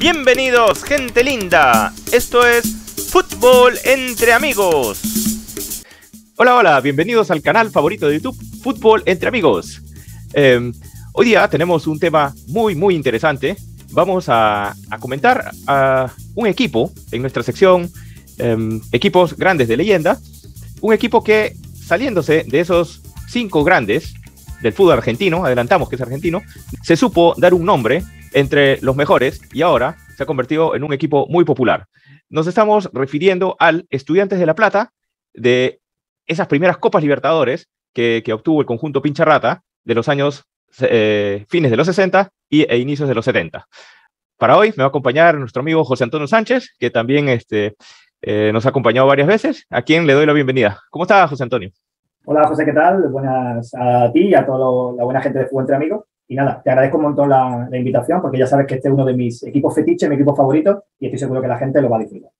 Bienvenidos, gente linda. Esto es Fútbol entre Amigos. Hola, hola, bienvenidos al canal favorito de YouTube, Fútbol entre Amigos. Hoy día tenemos un tema muy interesante. Vamos a comentar a un equipo en nuestra sección Equipos Grandes de Leyenda. Un equipo que, saliéndose de esos 5 grandes del fútbol argentino, adelantamos que es argentino, se supo dar un nombre entre los mejores y ahora se ha convertido en un equipo muy popular. Nos estamos refiriendo al Estudiantes de La Plata, de esas primeras Copas Libertadores que obtuvo el conjunto Pincharrata de los años fines de los 60 e inicios de los 70. Para hoy me va a acompañar nuestro amigo José Antonio Sánchez, que también nos ha acompañado varias veces, a quien le doy la bienvenida. ¿Cómo está, José Antonio? Hola, José, ¿qué tal? Buenas a ti y a toda la buena gente de Fútbol entre Amigos. Y nada, te agradezco un montón la invitación, porque ya sabes que este es uno de mis equipos fetiches, mi equipo favorito, y estoy seguro que la gente lo va a disfrutar.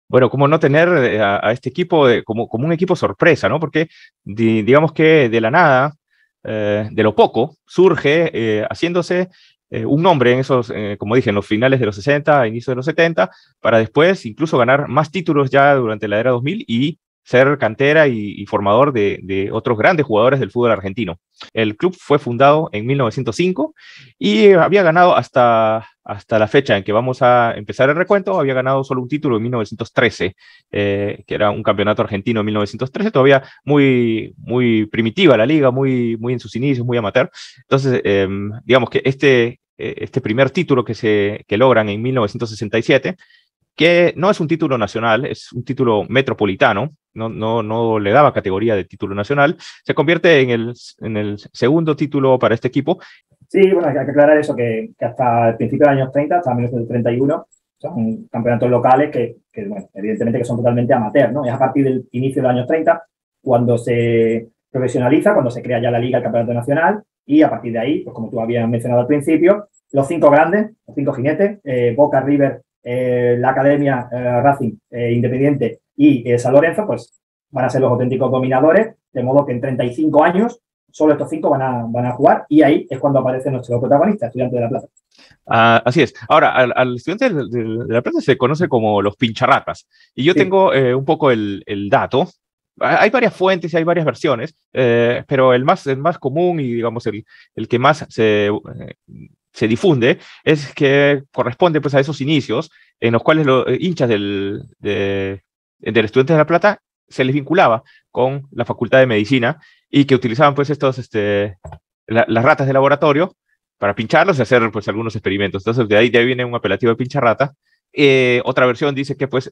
Bueno, cómo no tener a este equipo como un equipo sorpresa, ¿no? Porque digamos que de la nada, de lo poco, surge haciéndose un nombre en esos, como dije, en los finales de los 60, a inicios de los 70, para después incluso ganar más títulos ya durante la era 2000 y ser cantera y formador de otros grandes jugadores del fútbol argentino. El club fue fundado en 1905 y había ganado hasta la fecha en que vamos a empezar el recuento, había ganado solo un título en 1913, que era un campeonato argentino en 1913, todavía muy primitiva la liga, muy en sus inicios, muy amateur. Entonces, digamos que este primer título que logran en 1967, que no es un título nacional, es un título metropolitano, no le daba categoría de título nacional, se convierte en el segundo título para este equipo. Sí, bueno, hay que aclarar eso, que hasta el principio de los años 30, hasta 1931, son campeonatos locales que bueno, evidentemente que son totalmente amateur, ¿no? Es a partir del inicio de los años 30 cuando se profesionaliza, cuando se crea ya la Liga, el Campeonato Nacional, y a partir de ahí, pues como tú habías mencionado al principio, los 5 grandes, los 5 jinetes, Boca, River, la Academia, Racing, Independiente y San Lorenzo, pues van a ser los auténticos dominadores, de modo que en 35 años solo estos 5 van a jugar, y ahí es cuando aparece nuestro protagonista, Estudiante de La Plata. Así es. Ahora, al Estudiante de La Plata se conoce como los Pincharratas, y yo tengo un poco el dato. Hay varias fuentes y hay varias versiones, pero el más común y digamos el que más se difunde es que corresponde pues a esos inicios en los cuales los hinchas del Estudiantes de La Plata se les vinculaba con la Facultad de Medicina y que utilizaban pues las ratas de laboratorio para pincharlos y hacer pues algunos experimentos. Entonces de ahí viene un apelativo de pincharrata. Otra versión dice que pues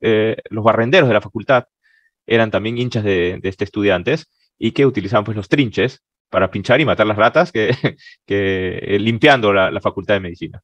los barrenderos de la facultad eran también hinchas de Estudiantes y que utilizaban pues los trinches para pinchar y matar las ratas limpiando la Facultad de Medicina.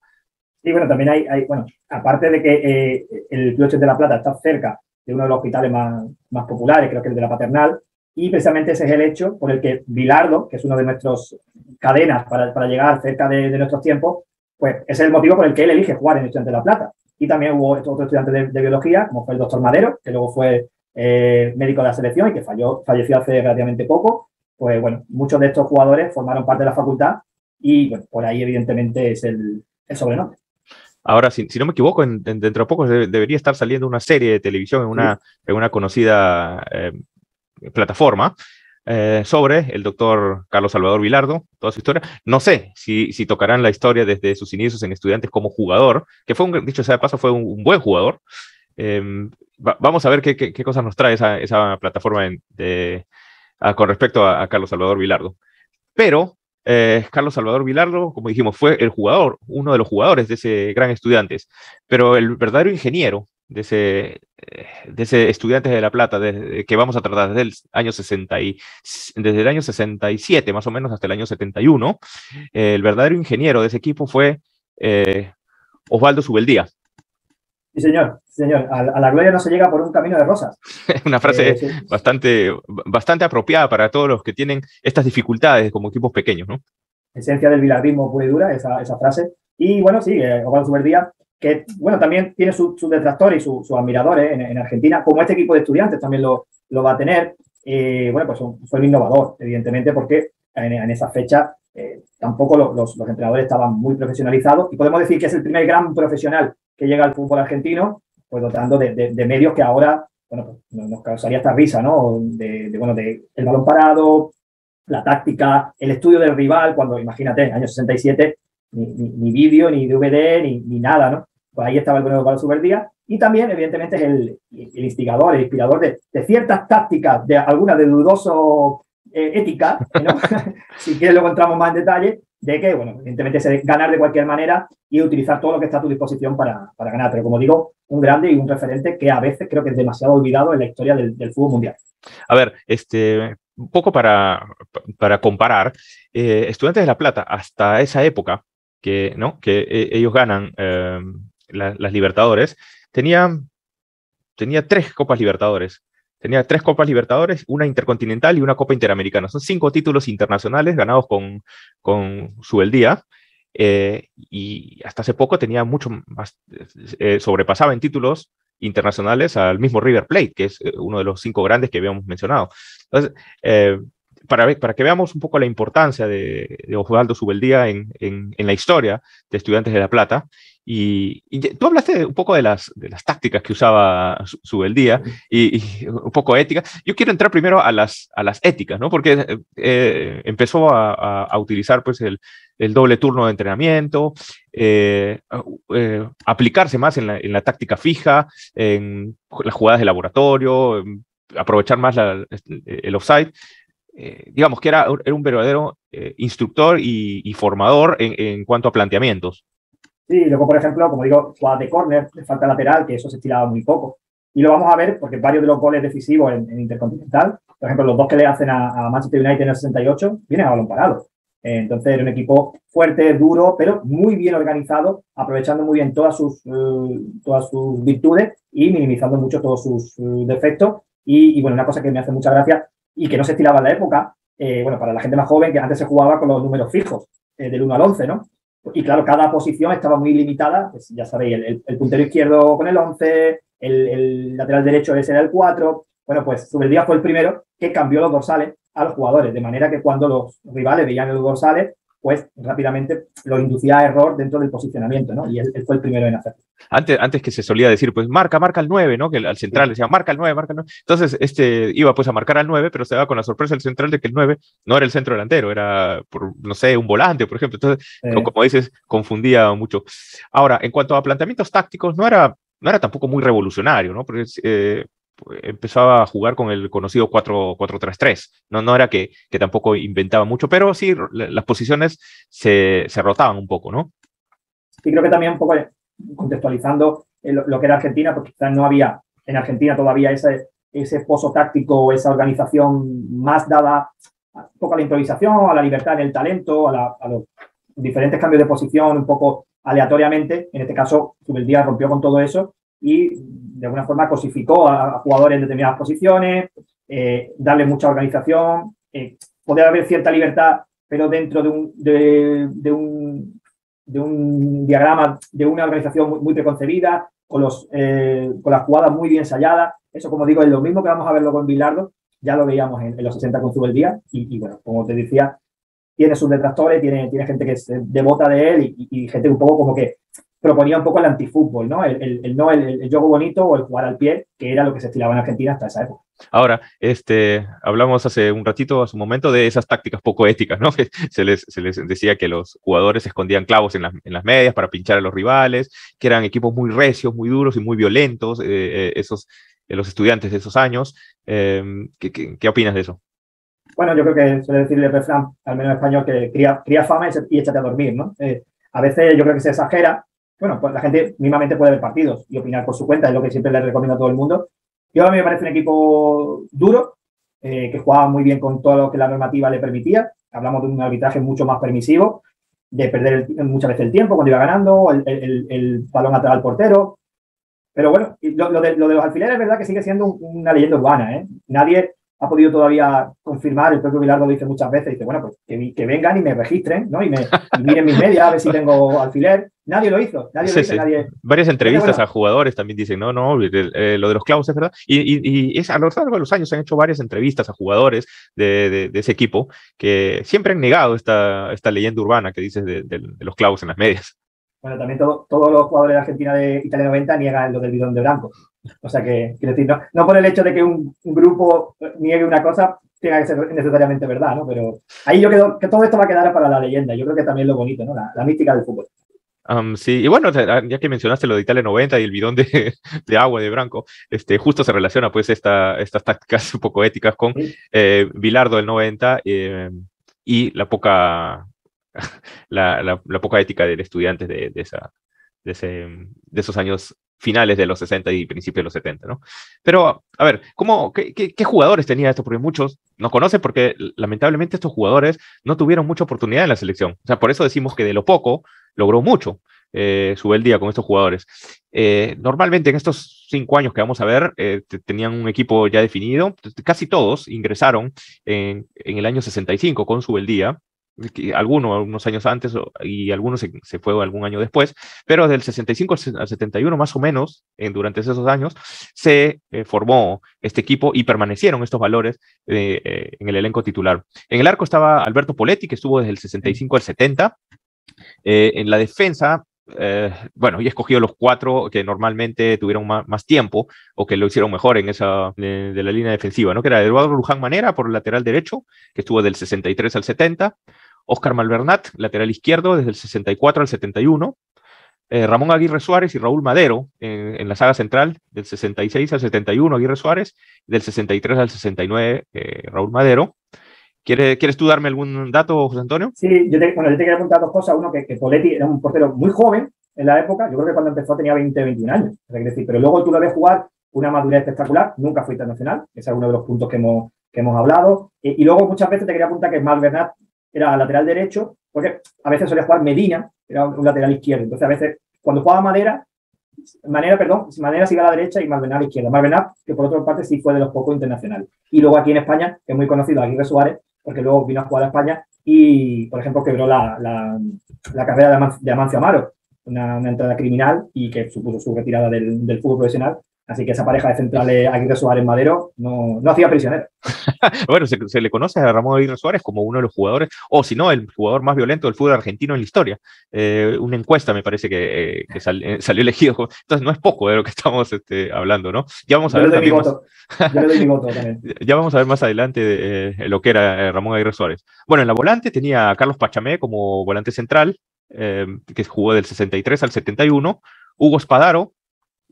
Y bueno, también bueno, aparte de que el Club de La Plata está cerca de uno de los hospitales más populares, creo que el de la Paternal, y precisamente ese es el hecho por el que Bilardo, que es uno de nuestros cadenas para llegar cerca de nuestros tiempos, pues ese es el motivo por el que él elige jugar en el Estudiante de La Plata. Y también hubo otro estudiante de biología, como fue el doctor Madero, que luego fue médico de la selección y que falleció hace relativamente poco. Pues bueno, muchos de estos jugadores formaron parte de la facultad y bueno, por ahí evidentemente es el sobrenombre. Ahora, si no me equivoco, dentro de poco debería estar saliendo una serie de televisión en una conocida plataforma sobre el doctor Carlos Salvador Bilardo, toda su historia. No sé si tocarán la historia desde sus inicios en Estudiantes como jugador, que dicho sea de paso, fue un buen jugador. Vamos a ver qué cosas nos trae esa plataforma con respecto a Carlos Salvador Bilardo. Pero Carlos Salvador Bilardo, como dijimos, fue uno de los jugadores de ese gran Estudiantes, pero el verdadero ingeniero de ese Estudiantes de La Plata, que vamos a tratar desde el año 67 más o menos hasta el año 71, el verdadero ingeniero de ese equipo fue Osvaldo Subeldía. Sí, señor. A la gloria no se llega por un camino de rosas. Una frase bastante apropiada para todos los que tienen estas dificultades como equipos pequeños, ¿no? Esencia del bilardismo pura y dura, esa frase. Y bueno, sí, Osvaldo Subeldía, que bueno, también tiene sus detractores y sus admiradores en Argentina, como este equipo de Estudiantes también lo va a tener. Bueno, pues fue un innovador, evidentemente, porque en esa fecha tampoco los entrenadores estaban muy profesionalizados, y podemos decir que es el primer gran profesional que llega al fútbol argentino, pues dotando de medios que ahora, bueno, pues nos causaría esta risa, ¿no? Bueno, de el balón parado, la táctica, el estudio del rival, cuando, imagínate, años 67, ni vídeo, ni DVD, ni nada, ¿no? Pues ahí estaba el bueno de Pablo Suberdía. Y también, evidentemente, es el instigador, el inspirador de ciertas tácticas, de algunas de dudoso ética, ¿no? Si quieres luego entramos más en detalle, de que, bueno, evidentemente es ganar de cualquier manera y utilizar todo lo que está a tu disposición para ganar. Pero como digo, un grande y un referente que a veces creo que es demasiado olvidado en la historia del fútbol mundial. A ver, un poco para comparar, Estudiantes de La Plata, hasta esa época, ¿no? que ellos ganan las Libertadores, tenía 3 Copas Libertadores. Tenía 3 Copas Libertadores, una Intercontinental y una Copa Interamericana. Son 5 títulos internacionales ganados con Subeldía. Y hasta hace poco tenía mucho más, sobrepasaba en títulos internacionales al mismo River Plate, que es uno de los 5 grandes que habíamos mencionado. Entonces, para que veamos un poco la importancia de Osvaldo Subeldía en la historia de Estudiantes de La Plata, y tú hablaste un poco de las tácticas que usaba Subeldía y un poco ética. Yo quiero entrar primero a las éticas, ¿no? Porque empezó a utilizar pues el doble turno de entrenamiento, aplicarse más en la táctica fija, en las jugadas de laboratorio, aprovechar más el offside. Digamos que era un verdadero instructor y formador en cuanto a planteamientos. Sí, luego, por ejemplo, como digo, jugadas de córner, de falta lateral, que eso se estilaba muy poco. Y lo vamos a ver porque varios de los goles decisivos en Intercontinental, por ejemplo, los 2 que le hacen a Manchester United en el 68, vienen a balón parado. Entonces era un equipo fuerte, duro, pero muy bien organizado, aprovechando muy bien todas sus virtudes y minimizando mucho todos sus defectos. Y bueno, una cosa que me hace mucha gracia y que no se estilaba en la época, bueno, para la gente más joven, que antes se jugaba con los números fijos, del 1 al 11, ¿no? Y claro, cada posición estaba muy limitada, pues ya sabéis, el puntero izquierdo con el 11, el lateral derecho ese era el 4. Bueno, pues Subeldía fue el primero que cambió los dorsales a los jugadores, de manera que cuando los rivales veían los dorsales, pues rápidamente los inducía a error dentro del posicionamiento, ¿no? Y él fue el primero en hacerlo. Antes que se solía decir, pues marca el 9, ¿no? Que al central decía, marca el 9. Entonces, iba pues a marcar al 9, pero se daba con la sorpresa del central de que el 9 no era el centro delantero, era, no sé, un volante, por ejemplo. Entonces, como dices, confundía mucho. Ahora, en cuanto a planteamientos tácticos, no era tampoco muy revolucionario, ¿no? Porque empezaba a jugar con el conocido 4-3-3. No era que tampoco inventaba mucho, pero sí las posiciones se rotaban un poco, ¿no? Y creo que también un poco contextualizando lo que era Argentina, porque quizás no había en Argentina todavía ese pozo táctico, esa organización más dada un poco a la improvisación, a la libertad en el talento, a los diferentes cambios de posición un poco aleatoriamente. En este caso, Subeldía rompió con todo eso y de alguna forma cosificó a jugadores en determinadas posiciones, darle mucha organización, poder haber cierta libertad, pero dentro de un diagrama, de una organización muy preconcebida, con las jugadas muy bien ensayadas. Eso, como digo, es lo mismo que vamos a ver luego en Bilardo, ya lo veíamos en los 60 con Subeldía, y bueno, como te decía, tiene sus detractores, tiene gente que se devota de él y gente un poco como que proponía un poco el antifútbol, ¿no? El juego bonito o el jugar al pie, que era lo que se estilaba en Argentina hasta esa época. Ahora, hablamos hace un ratito, hace un momento, de esas tácticas poco éticas, ¿no? Que se les decía que los jugadores escondían clavos en las medias para pinchar a los rivales, que eran equipos muy recios, muy duros y muy violentos, los estudiantes de esos años. ¿Qué opinas de eso? Bueno, yo creo que suele decirle el refrán, al menos en español, que cría fama y échate a dormir, ¿no? A veces yo creo que se exagera. Bueno, pues la gente mismamente puede ver partidos y opinar por su cuenta, es lo que siempre le recomiendo a todo el mundo. Yo a mí me parece un equipo duro, que jugaba muy bien con todo lo que la normativa le permitía. Hablamos de un arbitraje mucho más permisivo, de perder muchas veces el tiempo cuando iba ganando, el balón atrás al portero. Pero bueno, lo de los alfileres es verdad que sigue siendo una leyenda urbana, ¿eh? Nadie ha podido todavía confirmar, el propio Bilardo lo dice muchas veces, dice, bueno, pues que vengan y me registren, ¿no? Y miren mis medias a ver si tengo alfiler. Nadie lo hizo, nadie. Varias entrevistas a jugadores también dicen, no, lo de los clavos es verdad. Y a lo largo de los años se han hecho varias entrevistas a jugadores de ese equipo que siempre han negado esta leyenda urbana que dices de los clavos en las medias. Bueno, también todos los jugadores de Argentina de Italia 90 niegan lo del bidón de Branco. O sea que, quiero decir, no por el hecho de que un grupo niegue una cosa tenga que ser necesariamente verdad, ¿no? Pero ahí yo creo que todo esto va a quedar para la leyenda. Yo creo que también lo bonito, ¿no? La mística del fútbol. Sí, y bueno, ya que mencionaste lo de Italia 90 y el bidón de agua de Branco, justo se relaciona pues estas tácticas un poco éticas con ¿Sí? Bilardo del 90 y la poca ética del estudiante de esos años finales de los 60 y principios de los 70, ¿no? Pero, a ver, qué jugadores tenía esto? Porque muchos no conocen porque lamentablemente estos jugadores no tuvieron mucha oportunidad en la selección. O sea, por eso decimos que de lo poco logró mucho Subeldía con estos jugadores. Normalmente en estos 5 años que vamos a ver, tenían un equipo ya definido. Casi todos ingresaron en el año 65 con Subeldía. Algunos unos años antes y algunos se fue algún año después, pero del 65 al 71 más o menos, durante esos años, se formó este equipo y permanecieron estos valores en el elenco titular. En el arco estaba Alberto Poletti, que estuvo desde el 65 al 70. En la defensa, bueno, y he escogido los 4 que normalmente tuvieron más tiempo o que lo hicieron mejor en esa de la línea defensiva, ¿no? Que era Eduardo Luján Manera por el lateral derecho, que estuvo del 63 al 70, Óscar Malvernat, lateral izquierdo, desde el 64 al 71, Ramón Aguirre Suárez y Raúl Madero en la saga central, del 66 al 71 Aguirre Suárez, del 63 al 69 Raúl Madero. ¿Quieres tú darme algún dato, José Antonio? Sí, yo te quería apuntar 2 cosas. Uno, que Poletti era un portero muy joven en la época. Yo creo que cuando empezó tenía 20, 21 años. O sea, decir, pero luego tú lo ves jugar una madurez espectacular. Nunca fue internacional. Ese es uno de los puntos que hemos hablado. Y luego muchas veces te quería apuntar que Malvernat era lateral derecho, porque a veces solía jugar Medina, era un lateral izquierdo. Entonces, a veces, cuando jugaba Manera se iba a la derecha y Malvernat a la izquierda. Malvernat, que por otra parte sí fue de los pocos internacionales. Y luego aquí en España, que es muy conocido, Aguirre Suárez, porque luego vino a jugar a España y, por ejemplo, quebró la carrera de Amancio Amaro, una entrada criminal y que supuso su retirada del fútbol profesional. Así que esa pareja de centrales Aguirre Suárez Madero no hacía prisionero. Bueno, se le conoce a Ramón Aguirre Suárez como uno de los jugadores, o si no, el jugador más violento del fútbol argentino en la historia. Una encuesta me parece que salió elegido. Entonces no es poco de lo que estamos hablando, ¿no? Ya vamos a ver también yo le doy mi voto también. Ya vamos a ver más adelante lo que era Ramón Aguirre Suárez. Bueno, en la volante tenía a Carlos Pachamé como volante central, que jugó del 63 al 71, Hugo Spadaro,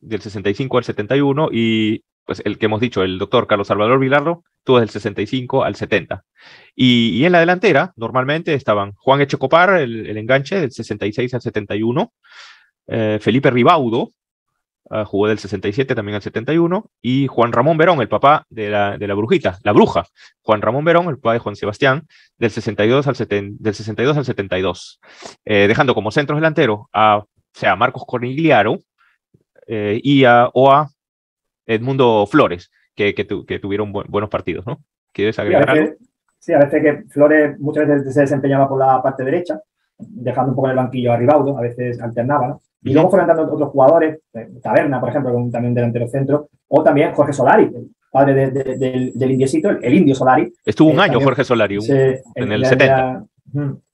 del 65 al 71, y pues el que hemos dicho, el doctor Carlos Salvador Bilardo, estuvo del 65 al 70. Y en la delantera, normalmente estaban Juan Echecopar, el enganche, del 66 al 71, Felipe Ribaudo, jugó del 67 también al 71, y Juan Ramón Verón, el papá de la brujita, la bruja, Juan Ramón Verón, el papá de Juan Sebastián, del 62 al 72, dejando como centros delanteros a Marcos Cornigliaro, y a Edmundo Flores, que tuvieron buenos partidos, ¿no? ¿Quieres agregar algo? Sí, a veces que Flores muchas veces se desempeñaba por la parte derecha, dejando un poco en el banquillo a Ribaudo, a veces alternaba, ¿no? Y luego fueron dando otros jugadores, Taberna, por ejemplo, también delantero centro, o también Jorge Solari, el padre del indiecito, el Indio Solari. Estuvo un año Jorge Solari, en el 70.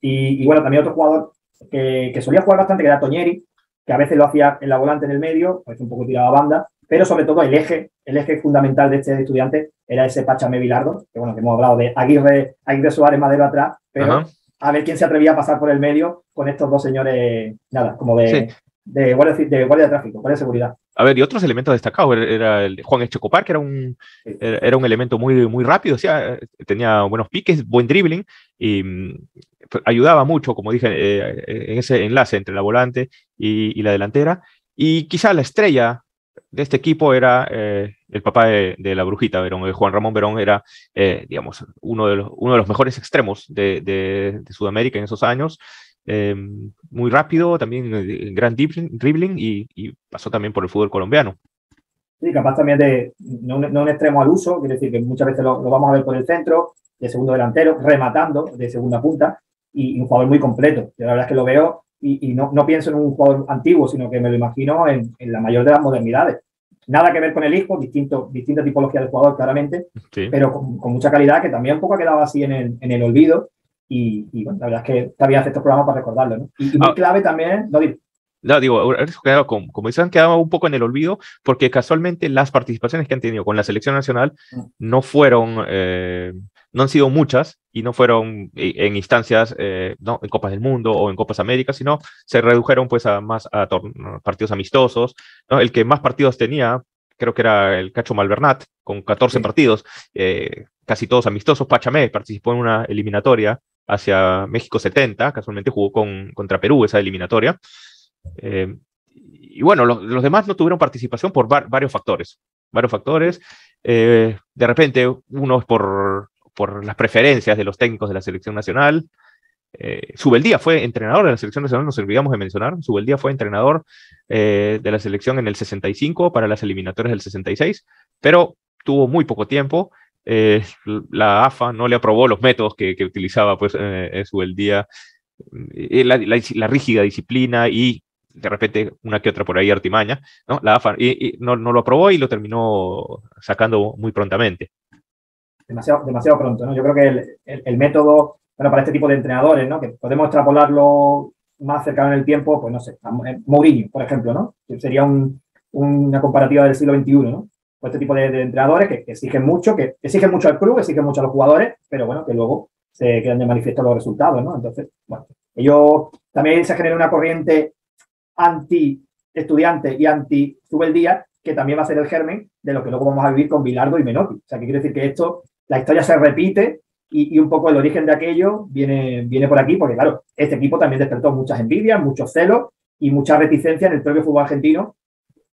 Y bueno, también otro jugador que solía jugar bastante, que era Toñeri, que a veces lo hacía en la volante en el medio, a veces un poco tiraba a banda, pero sobre todo el eje fundamental de este estudiante era ese Pachamé Bilardo, que bueno, que hemos hablado de Aguirre Suárez Madero atrás, pero a ver quién se atrevía a pasar por el medio con estos 2 señores, nada, como de guardia de tráfico, guardia de seguridad. A ver, y otros elementos destacados, era el Juan Echecopar, que era un elemento muy, muy rápido, o sea, tenía buenos piques, buen dribbling, y ayudaba mucho, como dije, en ese enlace entre la volante y la delantera. Y quizá la estrella de este equipo era el papá de la brujita Verón. Juan Ramón Verón era, digamos, uno de los mejores extremos de Sudamérica en esos años. Muy rápido, también gran dribbling y pasó también por el fútbol colombiano. Sí, capaz también de no un extremo al uso, quiere decir que muchas veces lo vamos a ver por el centro, de segundo delantero, rematando de segunda punta, y un jugador muy completo. Yo la verdad es que lo veo y no pienso en un jugador antiguo, sino que me lo imagino en la mayor de las modernidades. Nada que ver con el hijo, distinta tipología de jugador, claramente, sí, pero con mucha calidad, que también un poco ha quedado así en el olvido. Y bueno, la verdad es que está bien hacer estos programas para recordarlo, ¿no? Y muy clave también, no digo. No, digo, como dicen, han quedado un poco en el olvido porque casualmente las participaciones que han tenido con la selección nacional no fueron, no han sido muchas y no fueron en instancias, no, en Copas del Mundo o en Copas Américas, sino se redujeron pues más a partidos amistosos, ¿no? El que más partidos tenía, creo que era el Cacho Malvernat, con 14 partidos, casi todos amistosos. Pachamé participó en una eliminatoria hacia México 70, casualmente jugó contra Perú esa eliminatoria. Y bueno, los demás no tuvieron participación por varios factores. Varios factores. De repente, uno es por las preferencias de los técnicos de la selección nacional. Subeldía fue entrenador de la selección nacional, nos olvidamos de mencionar. Subeldía fue entrenador de la selección en el 65 para las eliminatorias del 66, pero tuvo muy poco tiempo. La AFA no le aprobó los métodos que utilizaba pues, Subeldía, la rígida disciplina y de repente una que otra por ahí artimaña, ¿no? La AFA no lo aprobó y lo terminó sacando muy prontamente. Demasiado pronto, ¿no? Yo creo que el método, bueno, para este tipo de entrenadores, ¿no? Que podemos extrapolarlo más cercano en el tiempo, pues no sé, Mourinho, por ejemplo, ¿no? Que sería una comparativa del siglo XXI, ¿no? Pues este tipo de entrenadores que exigen mucho al club, exigen mucho a los jugadores, pero bueno, que luego se quedan de manifiesto los resultados, ¿no? Entonces, bueno, ellos también se genera una corriente anti-estudiante y anti-Zubeldía, que también va a ser el germen de lo que luego vamos a vivir con Bilardo y Menotti. O sea, que quiere decir que la historia se repite y un poco el origen de aquello viene por aquí, porque claro, este equipo también despertó muchas envidias, muchos celos y mucha reticencia en el propio fútbol argentino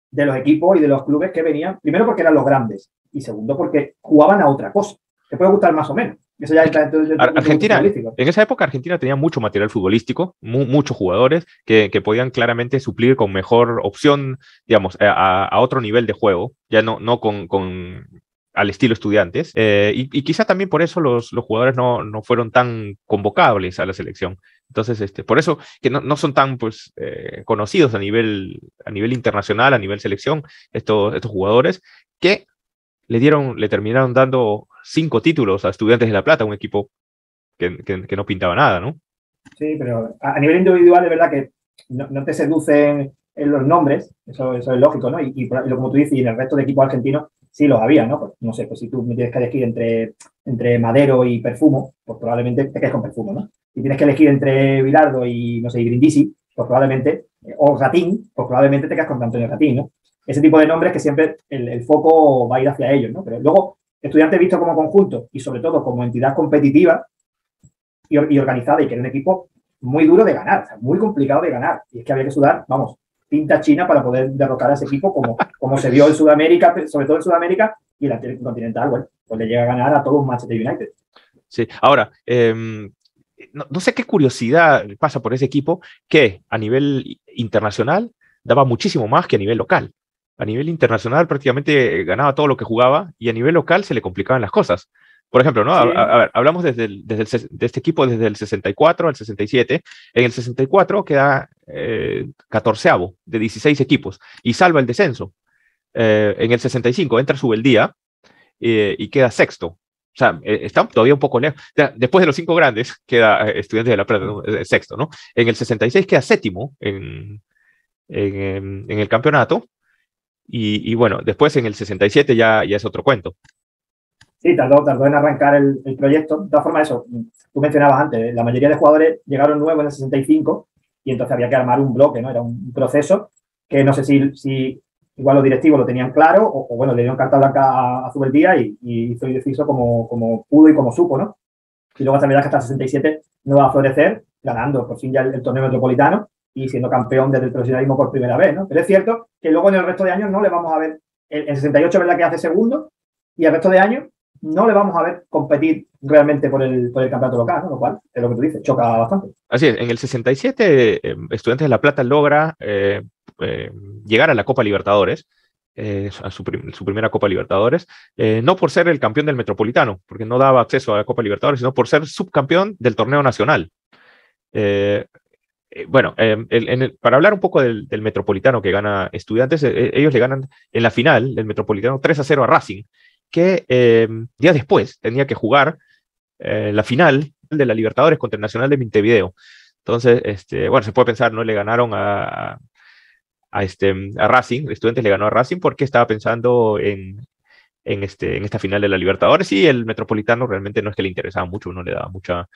de los equipos y de los clubes que venían, primero porque eran los grandes y segundo porque jugaban a otra cosa. Te puede gustar más o menos. Eso ya está dentro del Argentina, en esa época Argentina tenía mucho material futbolístico, muchos jugadores que podían claramente suplir con mejor opción, digamos, a otro nivel de juego, ya no al estilo Estudiantes, y quizá también por eso los jugadores no fueron tan convocables a la selección. Entonces, por eso que no son tan pues, conocidos a nivel internacional, a nivel selección, estos jugadores que le terminaron dando 5 títulos a Estudiantes de La Plata, un equipo que no pintaba nada, ¿no? Sí, pero a nivel individual de verdad que no te seducen en los nombres, eso es lógico, ¿no? Y como tú dices, y en el resto de equipos argentinos sí los había, ¿no? Pues, no sé, pues si tú me tienes que elegir entre Madero y Perfumo, pues probablemente te quedes con Perfumo, ¿no? Si tienes que elegir entre Bilardo y, no sé, y Brindisi, pues probablemente, o Ratín, pues probablemente te quedas con Antonio Ratín, ¿no? Ese tipo de nombres que siempre el foco va a ir hacia ellos, ¿no? Pero luego, Estudiantes visto como conjunto y sobre todo como entidad competitiva y organizada y que era un equipo muy duro de ganar, o sea, muy complicado de ganar. Y es que había que sudar, vamos, tinta china para poder derrocar a ese equipo como se vio en Sudamérica, sobre todo en Sudamérica y en la Continental, bueno, pues le llega a ganar a todo un Manchester United. Sí, ahora, no sé qué curiosidad pasa por ese equipo que a nivel internacional daba muchísimo más que a nivel local. A nivel internacional prácticamente ganaba todo lo que jugaba y a nivel local se le complicaban las cosas. Por ejemplo, ¿no? Sí. A ver, hablamos de este equipo desde el 64 al 67. En el 64 queda 14avo de 16 equipos y salva el descenso. En el 65 entra Subeldía y queda sexto. O sea, está todavía un poco lejos. Después de los 5 grandes queda Estudiantes de La Plata, ¿no? Sexto, ¿no? En el 66 queda séptimo en el campeonato. Y bueno, después en el 67 ya es otro cuento. Sí, tardó en arrancar el proyecto. De todas formas, eso, tú mencionabas antes, la mayoría de jugadores llegaron nuevos en el 65 y entonces había que armar un bloque, ¿no? Era un proceso que no sé si igual los directivos lo tenían claro o bueno, le dieron carta blanca a Zubeldía y hizo el deciso como pudo y como supo, ¿no? Y luego también que hasta el 67 no va a florecer, ganando por fin ya el torneo metropolitano y siendo campeón desde el profesionalismo por primera vez, ¿no? Pero es cierto que luego en el resto de años no le vamos a ver, en 68 es verdad que hace segundo y el resto de años no le vamos a ver competir realmente por el campeonato local, ¿no? Lo cual, es lo que tú dices, choca bastante. Así es, en el 67 Estudiantes de La Plata logra llegar a la Copa Libertadores, a su primera Copa Libertadores, no por ser el campeón del Metropolitano, porque no daba acceso a la Copa Libertadores, sino por ser subcampeón del torneo nacional. Bueno, para hablar un poco del Metropolitano que gana Estudiantes, ellos le ganan en la final del Metropolitano 3-0 a Racing, que días después tenía que jugar la final de la Libertadores contra el Nacional de Montevideo. Entonces, bueno, se puede pensar, ¿no? Le ganaron a a Racing. Estudiantes le ganó a Racing porque estaba pensando en esta final de la Libertadores, y el Metropolitano realmente no es que le interesaba mucho, no le daba mucha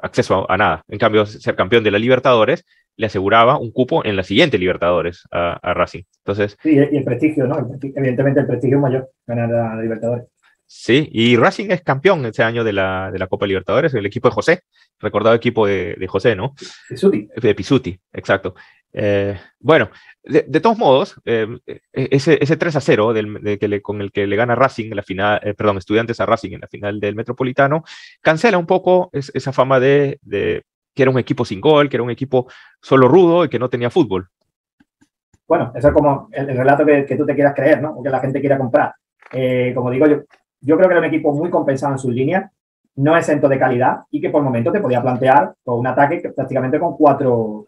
acceso a nada. En cambio, ser campeón de la Libertadores le aseguraba un cupo en la siguiente Libertadores a Racing. Entonces, sí, y el prestigio, ¿no? Evidentemente el prestigio es mayor, ganar la Libertadores. sí, y Racing es campeón ese año de la Copa Libertadores, el equipo de José, recordado equipo de José, ¿no? Pizzuti. De Pizzuti, exacto. Bueno, de todos modos, ese 3-0 con el que le gana Racing en la final, perdón, Estudiantes a Racing en la final del Metropolitano, cancela un poco esa fama de que era un equipo sin gol, que era un equipo solo rudo y que no tenía fútbol. Bueno, eso es como el relato que tú te quieras creer, ¿no? O que la gente quiera comprar. Como digo, yo creo que era un equipo muy compensado en sus líneas, no exento de calidad, y que por momentos te podía plantear con un ataque que prácticamente con cuatro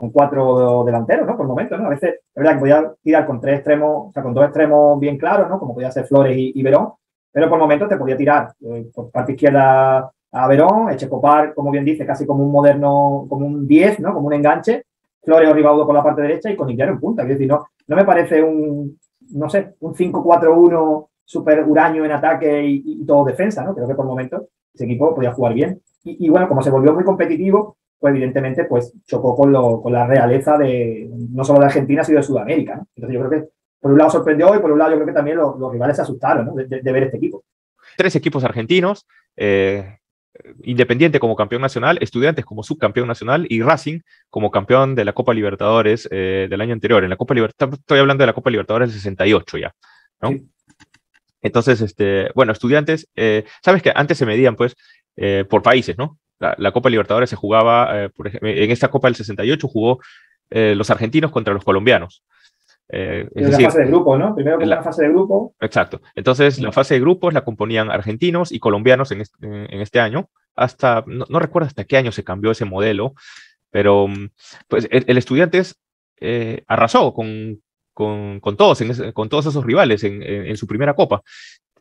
delanteros, ¿no? Por momentos, ¿no? A veces es verdad que podía tirar con tres extremos, o sea, con dos extremos bien claros, ¿no? Como podía ser Flores y Verón, pero por momentos te podía tirar por parte izquierda a Verón, Echecopar, como bien dice, casi como un moderno, como un 10, ¿no? Como un enganche, Flores o Ribaudo por la parte derecha y con Ignacio en punta. Es decir, no me parece un 5-4-1 súper huraño en ataque y todo defensa, ¿no? Creo que por momentos ese equipo podía jugar bien. Y bueno, como se volvió muy competitivo, pues evidentemente pues chocó con la realeza no solo de Argentina, sino de Sudamérica, ¿no? Entonces yo creo que por un lado sorprendió y por un lado yo creo que también los rivales se asustaron, ¿no? de ver este equipo. 3 equipos argentinos, Independiente como campeón nacional, Estudiantes como subcampeón nacional y Racing como campeón de la Copa Libertadores del año anterior. En la Copa Libertadores, estoy hablando de la Copa Libertadores del 68 ya, ¿no? Sí. Entonces, bueno, Estudiantes, sabes que antes se medían pues por países, ¿no? La Copa Libertadores se jugaba, por ejemplo, en esta Copa del 68 jugó los argentinos contra los colombianos. Es decir, la fase de grupo, ¿no? Primero que la fase de grupo. Exacto. Entonces, la fase de grupos la componían argentinos y colombianos en este año. Hasta, no recuerdo hasta qué año se cambió ese modelo, pero pues el Estudiantes arrasó con todos esos rivales en su primera Copa.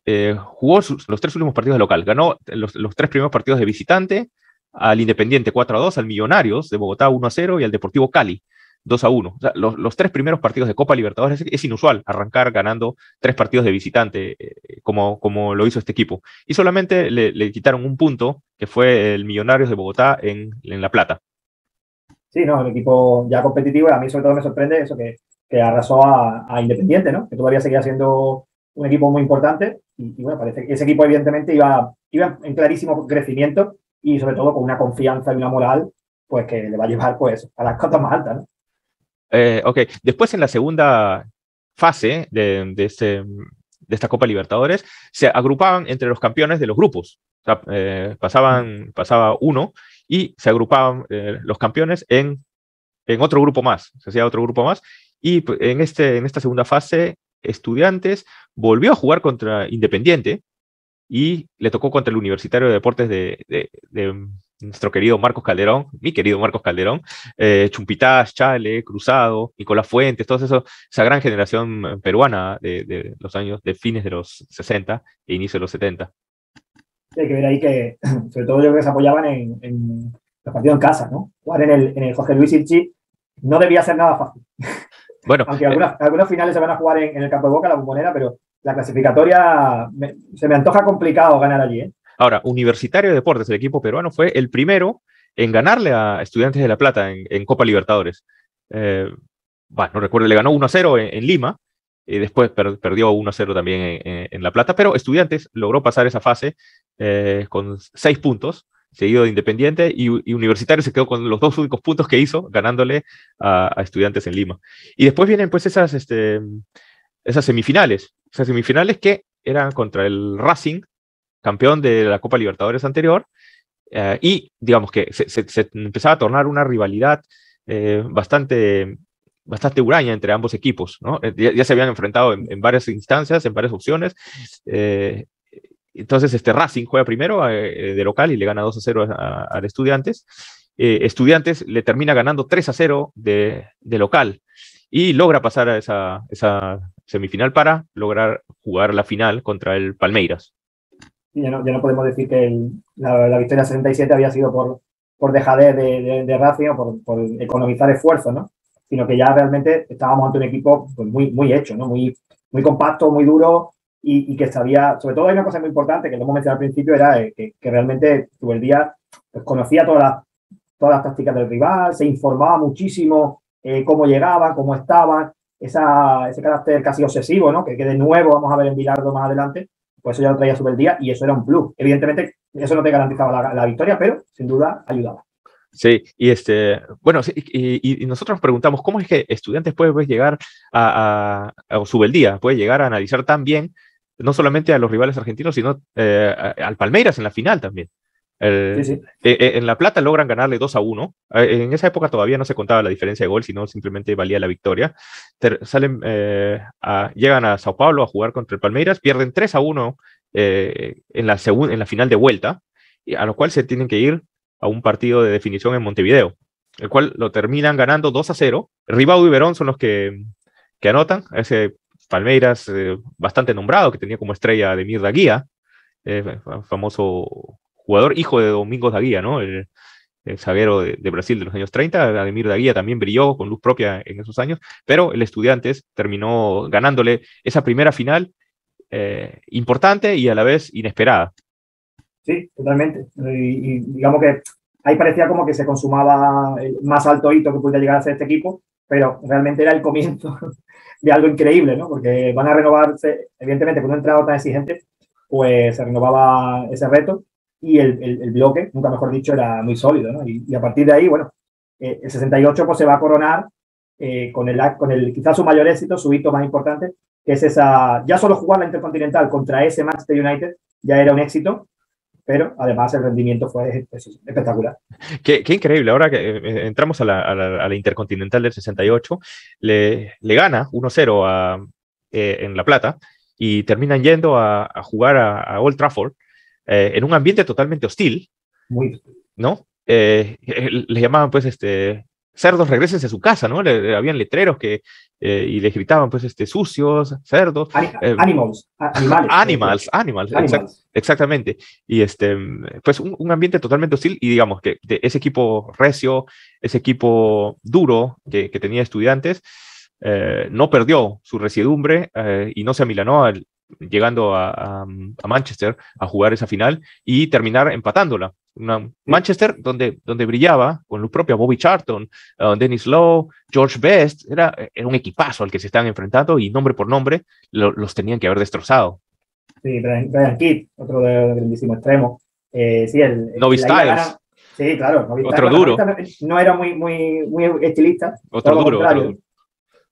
Jugó los 3 últimos partidos de local. Ganó los 3 primeros partidos de visitante, al Independiente 4-2, al Millonarios de Bogotá 1-0 y al Deportivo Cali 2-1. O sea, los 3 primeros partidos de Copa Libertadores es inusual arrancar ganando 3 partidos de visitante como lo hizo este equipo. Y solamente le quitaron un punto, que fue el Millonarios de Bogotá en La Plata. Sí, no, el equipo ya competitivo, y a mí sobre todo me sorprende eso que arrasó a Independiente, ¿no? Que todavía seguía siendo un equipo muy importante y bueno, parece que ese equipo evidentemente iba en clarísimo crecimiento y sobre todo con una confianza y una moral pues que le va a llevar pues a las cotas más altas, ¿no? Ok, después en la segunda fase de esta Copa Libertadores se agrupaban entre los campeones de los grupos. O sea, pasaba uno y se agrupaban los campeones en otro grupo más, se hacía otro grupo más, y en esta segunda fase Estudiantes volvió a jugar contra Independiente y le tocó contra el Universitario de Deportes de nuestro querido Marcos Calderón, mi querido Marcos Calderón, Chumpitaz, Chale, Cruzado, Nicolás Fuentes, esa gran generación peruana de los años de fines de los 60 e inicio de los 70. Hay que ver ahí que, sobre todo yo creo que se apoyaban en los partidos en casa, ¿no? Jugar en el Jorge Luis Ilchi no debía ser nada fácil. Bueno, aunque algunas finales se van a jugar en el Campo de Boca, la Bombonera, pero la clasificatoria se me antoja complicado ganar allí, ¿eh? Ahora, Universitario de Deportes, el equipo peruano, fue el primero en ganarle a Estudiantes de La Plata en Copa Libertadores. Bueno, no recuerdo, le ganó 1-0 en Lima, y después perdió 1-0 también en La Plata, pero Estudiantes logró pasar esa fase con 6 puntos, seguido de Independiente, y Universitario se quedó con los 2 únicos puntos que hizo, ganándole a Estudiantes en Lima. Y después vienen pues esas semifinales que eran contra el Racing, campeón de la Copa Libertadores anterior, y digamos que se empezaba a tornar una rivalidad bastante huraña entre ambos equipos, ¿no? Ya se habían enfrentado en varias instancias, en varias opciones. Entonces Racing juega primero de local y le gana 2-0 al Estudiantes. Estudiantes le termina ganando 3-0 de local y logra pasar a esa semifinal para lograr jugar la final contra el Palmeiras. Ya no podemos decir que la victoria 67 había sido por dejadez de Racing o por economizar esfuerzos, ¿no? sino que ya realmente estábamos ante un equipo pues, muy hecho, ¿no? Muy compacto, muy duro y que sabía, sobre todo hay una cosa muy importante que lo hemos mencionado al principio, era que realmente Zubeldía pues, conocía todas las tácticas del rival, se informaba muchísimo cómo llegaban, cómo estaban, ese carácter casi obsesivo, ¿no? Que de nuevo vamos a ver en Bilardo más adelante, pues eso ya lo traía Zubeldía y eso era un plus. Evidentemente, eso no te garantizaba la victoria, pero sin duda ayudaba. Sí, y bueno, sí, y nosotros nos preguntamos cómo es que Estudiantes puede pues, llegar o Zubeldía puede llegar a analizar tan bien, no solamente a los rivales argentinos, sino al Palmeiras en la final también. Sí. En La Plata logran ganarle 2-1. En esa época todavía no se contaba la diferencia de gol, sino simplemente valía la victoria. Llegan a Sao Paulo a jugar contra el Palmeiras, pierden 3-1 en la final de vuelta, a lo cual se tienen que ir a un partido de definición en Montevideo, el cual lo terminan ganando 2-0. Ribaudo y Verón son los que anotan. Ese Palmeiras bastante nombrado, que tenía como estrella a Ademir da Guía, famoso jugador, hijo de Domingos da Guía, ¿no? El zaguero de Brasil de los años 30. Ademir da Guía también brilló con luz propia en esos años, pero el Estudiantes terminó ganándole esa primera final importante y a la vez inesperada. Sí, totalmente. Y digamos que ahí parecía como que se consumaba el más alto hito que pudiera llegar a ser este equipo, pero realmente era el comienzo de algo increíble, ¿no? Porque van a renovarse, evidentemente, con un entrenador tan exigente, pues se renovaba ese reto y el bloque, nunca mejor dicho, era muy sólido, ¿no? Y a partir de ahí, bueno, el 68 pues se va a coronar con el quizás su mayor éxito, su hito más importante, que es ya solo jugar la Intercontinental contra ese Manchester United ya era un éxito, pero además el rendimiento fue espectacular. Qué increíble, ahora que entramos a la Intercontinental del 68, le gana 1-0 en La Plata y terminan yendo a jugar a Old Trafford en un ambiente totalmente hostil, ¿no? Les llamaban pues cerdos, regresense a su casa, ¿no? Habían letreros y les gritaban, pues, sucios, cerdos. Animals. Exactamente. Y pues un ambiente totalmente hostil y digamos que de ese equipo recio, ese equipo duro que tenía Estudiantes, no perdió su resiedumbre y no se amilanó llegando a Manchester a jugar esa final y terminar empatándola. Manchester donde brillaba con su propia Bobby Charlton, Dennis Lowe, George Best, era un equipazo al que se estaban enfrentando y nombre por nombre los tenían que haber destrozado. Sí, Brian Kidd, otro del grandísimo extremo. Sí, Novi Styles. Sí, claro. Otro duro. No era muy estilista. Otro duro.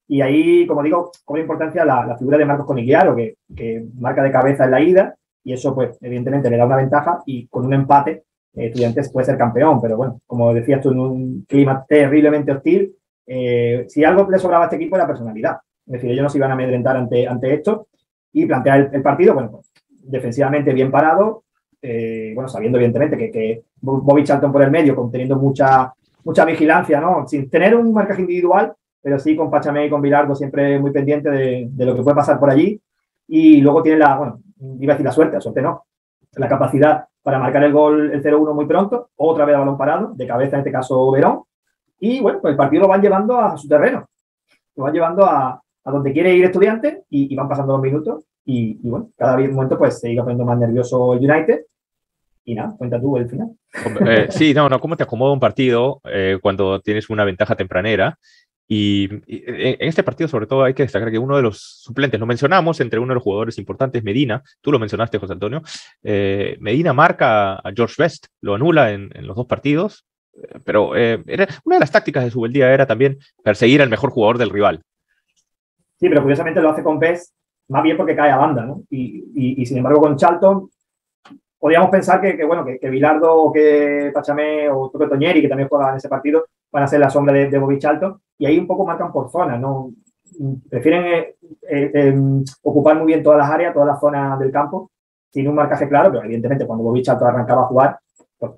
Y ahí, como digo, cobra importancia la figura de Marcos Conigliaro, que marca de cabeza en la ida, y eso, pues, evidentemente le da una ventaja, y con un empate, Estudiantes puede ser campeón, pero bueno, como decías tú, en un clima terriblemente hostil, si algo le sobraba a este equipo era personalidad. Es decir, ellos no se iban a amedrentar ante esto, y plantear el partido, bueno, pues, defensivamente bien parado, bueno, sabiendo evidentemente que Bobby Charlton por el medio, teniendo mucha vigilancia, ¿no? Sin tener un marcaje individual, pero sí con Pachamé y con Bilardo siempre muy pendiente de lo que puede pasar por allí. Y luego tiene iba a decir la suerte no, la capacidad para marcar el gol, el 0-1 muy pronto, otra vez a balón parado, de cabeza en este caso Verón, y bueno, pues el partido lo van llevando a su terreno, lo van llevando a donde quiere ir Estudiantes y van pasando los minutos y bueno, cada momento pues se iba poniendo más nervioso el United y nada, cuenta tú el final. Sí, no, ¿cómo te acomoda un partido cuando tienes una ventaja tempranera? Y en este partido, sobre todo, hay que destacar que uno de los suplentes, lo mencionamos, entre uno de los jugadores importantes, Medina, tú lo mencionaste, José Antonio, Medina marca a George Best, lo anula en los dos partidos, pero una de las tácticas de Zubeldía era también perseguir al mejor jugador del rival. Sí, pero curiosamente lo hace con Best, más bien porque cae a banda, ¿no? Y sin embargo, con Charlton, podríamos pensar que Bilardo o que Pachamé o Tuque Toñeri, que también juega en ese partido, van a ser la sombra de Bobby Charlton, y ahí un poco marcan por zonas, ¿no? Prefieren ocupar muy bien todas las áreas, todas las zonas del campo, sin un marcaje claro, pero evidentemente cuando Bobby Charlton arrancaba a jugar, pues,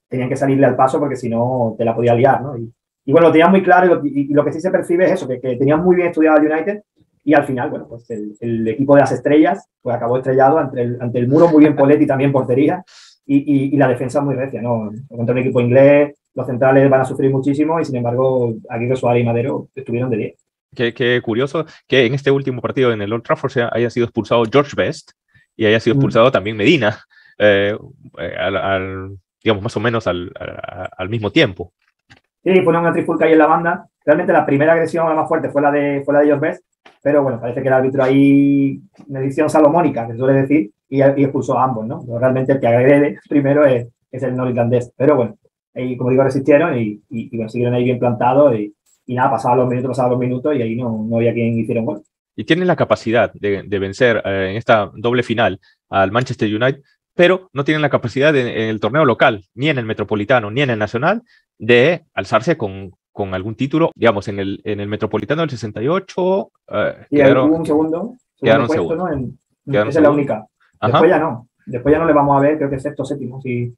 tenían que salirle al paso porque si no te la podía liar, ¿no? Y bueno, lo tenían muy claro y lo que sí se percibe es eso, que tenían muy bien estudiado el United y al final, bueno, pues el equipo de las estrellas pues acabó estrellado ante el muro, muy bien Poletti también portería y la defensa muy recia, ¿no? Contra un equipo inglés los centrales van a sufrir muchísimo y sin embargo Aguirre, Suárez y Madero estuvieron de 10. Qué curioso que en este último partido en el Old Trafford haya sido expulsado George Best y haya sido expulsado también Medina, digamos, más o menos al mismo tiempo. Sí, fue una trifulca ahí en la banda. Realmente la primera agresión, la más fuerte, fue la de George Best, pero bueno, parece que el árbitro ahí, una edición salomónica, que se suele decir, y expulsó a ambos, ¿no? Pero realmente el que agrede primero es el norirlandés. Pero bueno, ahí, como digo, resistieron y bueno, siguieron ahí bien plantados y nada, pasaban los minutos y ahí no había quien hiciera un gol. Y tienen la capacidad de vencer en esta doble final al Manchester United, pero no tienen la capacidad en el torneo local, ni en el Metropolitano, ni en el Nacional, de alzarse con algún título. Digamos, en el Metropolitano del 68 quedaron un segundo puesto, ¿no? Esa es la única. Después ya no le vamos a ver, creo que sexto, séptimo, si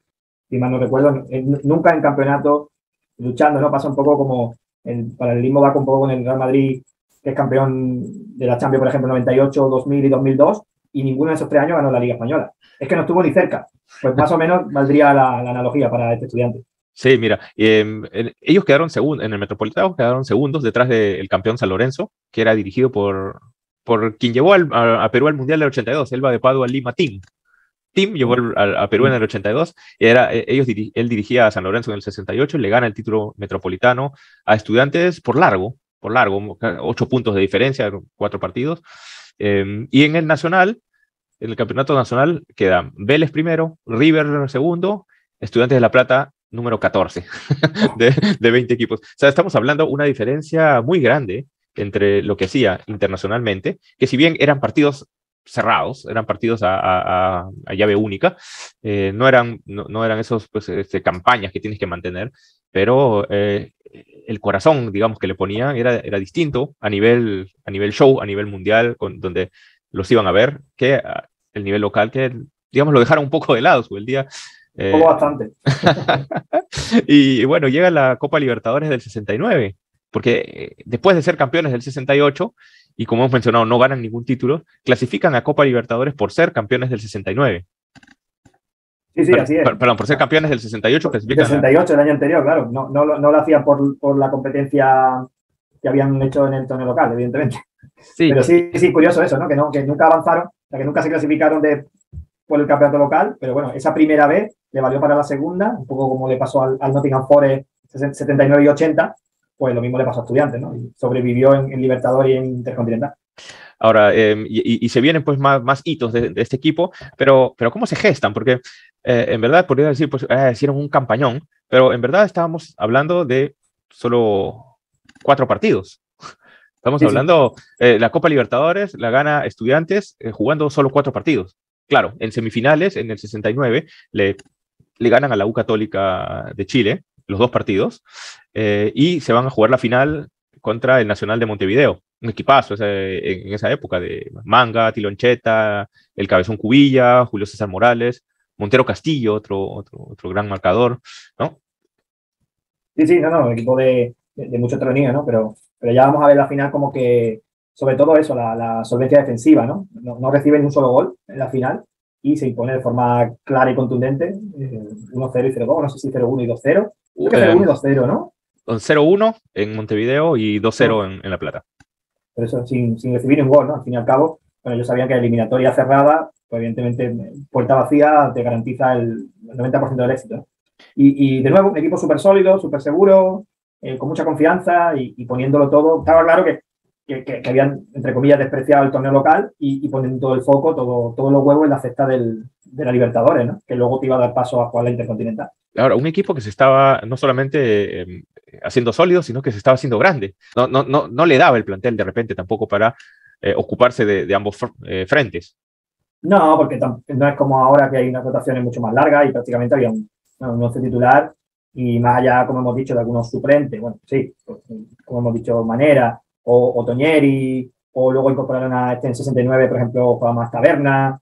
mal no recuerdo. Nunca en campeonato luchando, ¿no? Pasa un poco como el paralelismo va un poco con el Real Madrid, que es campeón de la Champions, por ejemplo, 98, 2000 y 2002, y ninguno de esos 3 años ganó la Liga Española. Es que no estuvo ni cerca. Pues más o menos valdría la analogía para este estudiante. Sí, mira, ellos quedaron segundos, en el Metropolitano quedaron segundos detrás del campeón San Lorenzo, que era dirigido por quien llevó a Perú al Mundial del 82, Elba de Padua Lima Team. Llevó a Perú en el 82, él dirigía a San Lorenzo en el 68, le gana el título metropolitano a Estudiantes por largo, 8 puntos de diferencia, 4 partidos, y en el Nacional, en el campeonato nacional, quedan Vélez primero, River segundo, Estudiantes de La Plata número 14 de 20 equipos. O sea, estamos hablando de una diferencia muy grande entre lo que hacía internacionalmente, que si bien eran partidos cerrados, eran partidos a llave única, no eran esos pues, campañas que tienes que mantener, pero el corazón, digamos, que le ponían era distinto a nivel show, a nivel mundial, donde los iban a ver, que el nivel local, que digamos lo dejaron un poco de lado, el día. Como bastante. Y bueno, llega la Copa Libertadores del 69, porque después de ser campeones del 68, y como hemos mencionado, no ganan ningún título, clasifican a Copa Libertadores por ser campeones del 69. Sí, así es. Perdón, por ser campeones del 68 clasifican. Del 68, el año anterior, claro. No lo hacían por la competencia que habían hecho en el torneo local, evidentemente. Sí. Pero sí, curioso eso, ¿no? Que nunca avanzaron, o sea, que nunca se clasificaron por el campeonato local, pero bueno, esa primera vez le valió para la segunda, un poco como le pasó al Nottingham Forest 79 y 80, pues lo mismo le pasó a Estudiantes, ¿no? Y sobrevivió en Libertadores y en Intercontinental. Ahora, y se vienen pues más hitos de este equipo, pero ¿cómo se gestan? Porque en verdad podría decir, pues hicieron un campañón, pero en verdad estábamos hablando de solo 4 partidos. Estamos hablando, la Copa Libertadores la gana Estudiantes jugando solo 4 partidos. Claro, en semifinales, en el 69, le ganan a la U Católica de Chile, los 2 partidos, y se van a jugar la final contra el Nacional de Montevideo. Un equipazo en esa época de Manga, Tiloncheta, el Cabezón Cubilla, Julio César Morales, Montero Castillo, otro gran marcador, ¿no? Sí, un equipo de mucho entrenamiento, ¿no? Pero ya vamos a ver la final como que, sobre todo eso, la solvencia defensiva, ¿no? No reciben un solo gol en la final y se impone de forma clara y contundente, 1-0 y 0-2, no sé si 0-1 y 2-0, creo que 0-1 y 2-0, ¿no? 0-1 en Montevideo y 2-0 en La Plata. Pero eso sin recibir un gol, ¿no? Al fin y al cabo, bueno, ellos sabían que la eliminatoria cerrada, pues evidentemente, puerta vacía te garantiza el 90% del éxito, ¿no? Y de nuevo, un equipo súper sólido, súper seguro, con mucha confianza y poniéndolo todo. Estaba claro que habían, entre comillas, despreciado el torneo local y poniendo todo el foco, todos los huevos en la cesta de la Libertadores, ¿no? Que luego te iba a dar paso a jugar la Intercontinental. Ahora, un equipo que se estaba no solamente haciendo sólido, sino que se estaba haciendo grande. No le daba el plantel de repente tampoco para ocuparse de ambos frentes. No, porque no es como ahora que hay unas rotaciones mucho más largas y prácticamente había un 11 titular y más allá, como hemos dicho, de algunos suplentes. Bueno, sí, pues, como hemos dicho, Manera o Toñeri, o luego incorporaron a en 69, por ejemplo, Juan Más Taberna,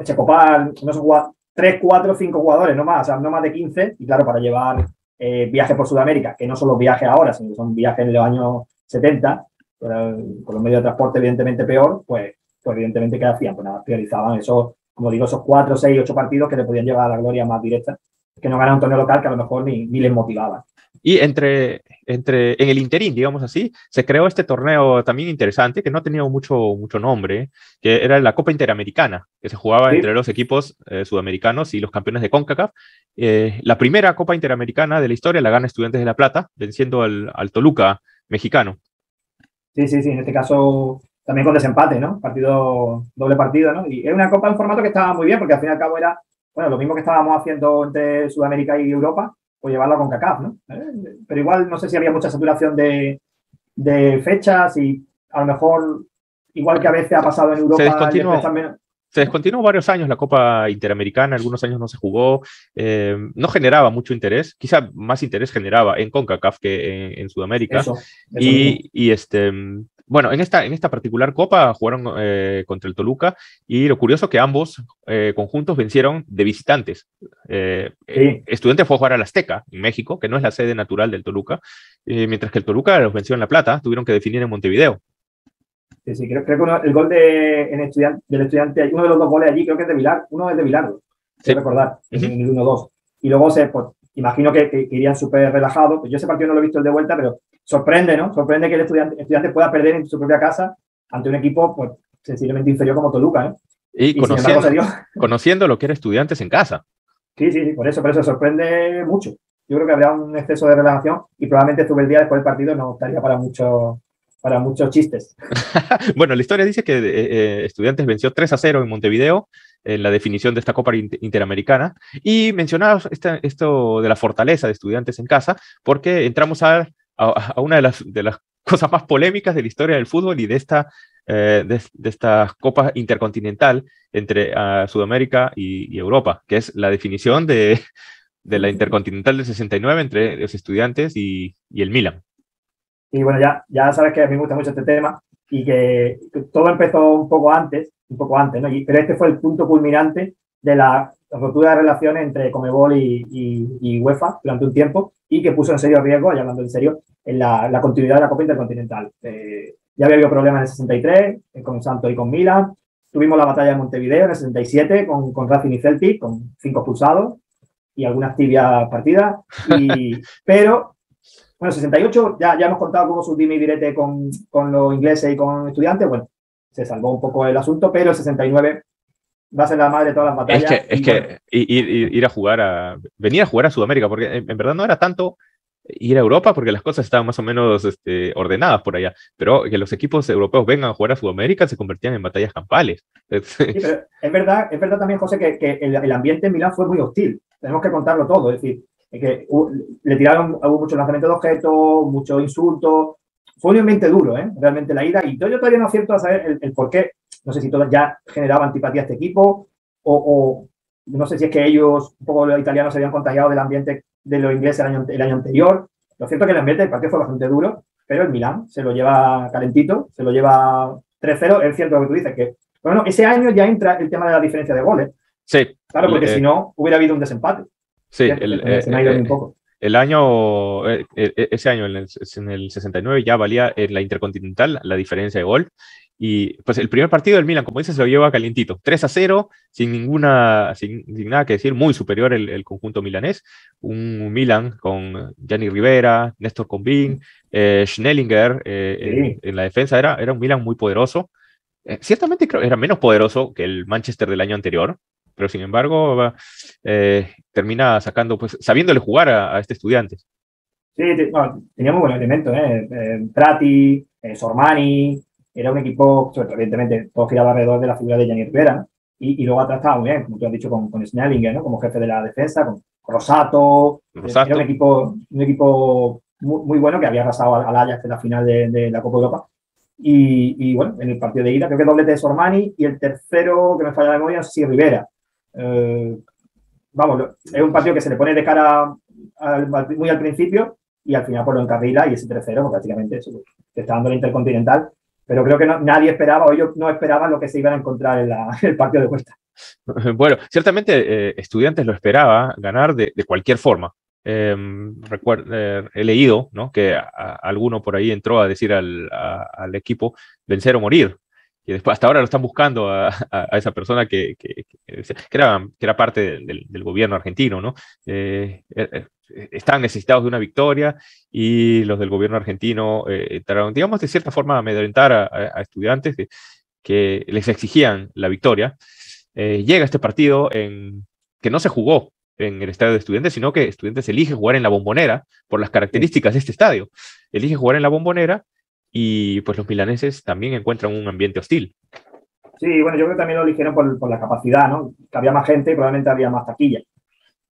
Checopar, no son 3, 4, 5 jugadores, no más, o sea, no más de 15, y claro, para llevar viajes por Sudamérica, que no son los viajes ahora, sino que son viajes en los años 70, con los medios de transporte evidentemente peor, pues evidentemente ¿qué hacían? Pues nada, priorizaban esos, como digo, esos 4, 6, 8 partidos que le podían llevar a la gloria más directa que no ganan un torneo local que a lo mejor ni les motivaba. Y en el interín, digamos así, se creó este torneo también interesante, que no ha tenido mucho nombre, que era la Copa Interamericana, que se jugaba entre los equipos sudamericanos y los campeones de CONCACAF. La primera Copa Interamericana de la historia la gana Estudiantes de La Plata, venciendo al Toluca mexicano. Sí, en este caso también con desempate, ¿no? Doble partido, ¿no? Y es una copa en formato que estaba muy bien, porque al fin y al cabo era, bueno, lo mismo que estábamos haciendo entre Sudamérica y Europa, o llevarlo a CONCACAF, ¿no? Pero igual no sé si había mucha saturación de fechas y a lo mejor, igual que a veces ha pasado en Europa, se descontinuó varios años la Copa Interamericana, algunos años no se jugó, no generaba mucho interés, quizá más interés generaba en CONCACAF que en Sudamérica. Eso bueno, en esta particular Copa jugaron contra el Toluca y lo curioso que ambos conjuntos vencieron de visitantes. Estudiantes fue a jugar al Azteca, en México, que no es la sede natural del Toluca, mientras que el Toluca los venció en La Plata, tuvieron que definir en Montevideo. Sí, creo que el gol del Estudiante, uno de los dos goles allí, creo que es de Vilar, uno es de Bilardo, quiero recordar, en el 1-2. Y luego pues, imagino que irían súper relajados. Pues yo ese partido no lo he visto el de vuelta, pero sorprende, ¿no? Sorprende que el Estudiante pueda perder en su propia casa ante un equipo, pues, sencillamente inferior como Toluca, ¿no? Y conociendo lo que era Estudiantes en casa. Sí, por eso sorprende mucho. Yo creo que habrá un exceso de relajación y probablemente el día después del partido no estaría para muchos chistes. Bueno, la historia dice que Estudiantes venció 3-0 en Montevideo en la definición de esta Copa Interamericana. Y mencionabas esto de la fortaleza de Estudiantes en casa, porque entramos a una de las cosas más polémicas de la historia del fútbol y de esta Copa Intercontinental entre Sudamérica y Europa, que es la definición de la Intercontinental del 69 entre los Estudiantes y el Milan. Y bueno, ya sabes que a mí me gusta mucho este tema y que todo empezó un poco antes, ¿no? Pero este fue el punto culminante de la rotura de relaciones entre Conmebol y UEFA durante un tiempo y que puso en serio riesgo, y hablando en serio, en la continuidad de la Copa Intercontinental. Ya había habido problemas en el 63 con Santos y con Milan. Tuvimos la batalla de Montevideo en el 67 con Racing y Celtic, con 5 expulsados y algunas tibias partidas. Pero bueno, 68, ya hemos contado cómo su dime y direte con los ingleses y con Estudiantes. Bueno, se salvó un poco el asunto, pero el 69 va a ser la madre de todas las batallas. Venir a jugar a Sudamérica, porque en verdad no era tanto ir a Europa, porque las cosas estaban más o menos ordenadas por allá, pero que los equipos europeos vengan a jugar a Sudamérica se convertían en batallas campales. Sí, pero es verdad también, José, que el ambiente en Milán fue muy hostil. Tenemos que contarlo todo, es decir, que le tiraron, hubo mucho lanzamiento de objetos, muchos insultos. Fue un ambiente duro, realmente la ida. Y yo todavía no acierto a saber el por qué. No sé si todo ya generaba antipatía a este equipo o no sé si es que ellos, un poco los italianos, se habían contagiado del ambiente de los ingleses el año anterior. Lo cierto es que el ambiente del partido fue bastante duro, pero el Milán se lo lleva calentito, se lo lleva 3-0. Es cierto lo que tú dices, que bueno, ese año ya entra el tema de la diferencia de goles. Sí. Claro, porque si no, hubiera habido un desempate. Sí, ese año, en el 69, ya valía en la Intercontinental la diferencia de gol. Y pues el primer partido del Milan, como dices, se lo lleva calientito. 3-0, sin nada que decir, muy superior el conjunto milanés. Un Milan con Gianni Rivera, Néstor Combín, Schnellinger en la defensa. Era un Milan muy poderoso. Ciertamente creo que era menos poderoso que el Manchester del año anterior, pero sin embargo termina sacando, pues sabiéndole jugar a este Estudiantes. Sí, tenía muy buenos elementos, Prati, Sormani, era un equipo, evidentemente, todo giraba alrededor de la figura de Gianni Rivera, ¿no? Y luego atrás estaba muy bien, como tú has dicho, con Schnellinger, ¿no? Como jefe de la defensa, con Rosato. Era un equipo muy, muy bueno que había arrasado al Ajax en la final de la Copa Europa. Y bueno, en el partido de ida, creo que doblete de Sormani y el tercero, que me falla la memoria, no sé si Rivera. Vamos, es un partido que se le pone de cara muy al principio y al final pues lo encarrila y ese 3-0, pues prácticamente eso, que está dando la Intercontinental. Pero creo que nadie esperaba, o ellos no esperaban lo que se iban a encontrar en el partido de vuelta. Bueno, ciertamente Estudiantes lo esperaba ganar de cualquier forma. He leído, ¿no?, que alguno por ahí entró a decir al equipo vencer o morir. y después hasta ahora lo están buscando a esa persona que era parte del gobierno argentino, ¿no? Estaban necesitados de una victoria y los del gobierno argentino trataron, digamos, de cierta forma amedrentar a estudiantes que les exigían la victoria. Llega este partido que no se jugó en el estadio de Estudiantes, sino que Estudiantes elige jugar en la Bombonera por las características de este estadio. Elige jugar en la Bombonera y pues los milaneses también encuentran un ambiente hostil. Sí, bueno, yo creo que también lo eligieron por la capacidad, ¿no? Que había más gente y probablemente había más taquilla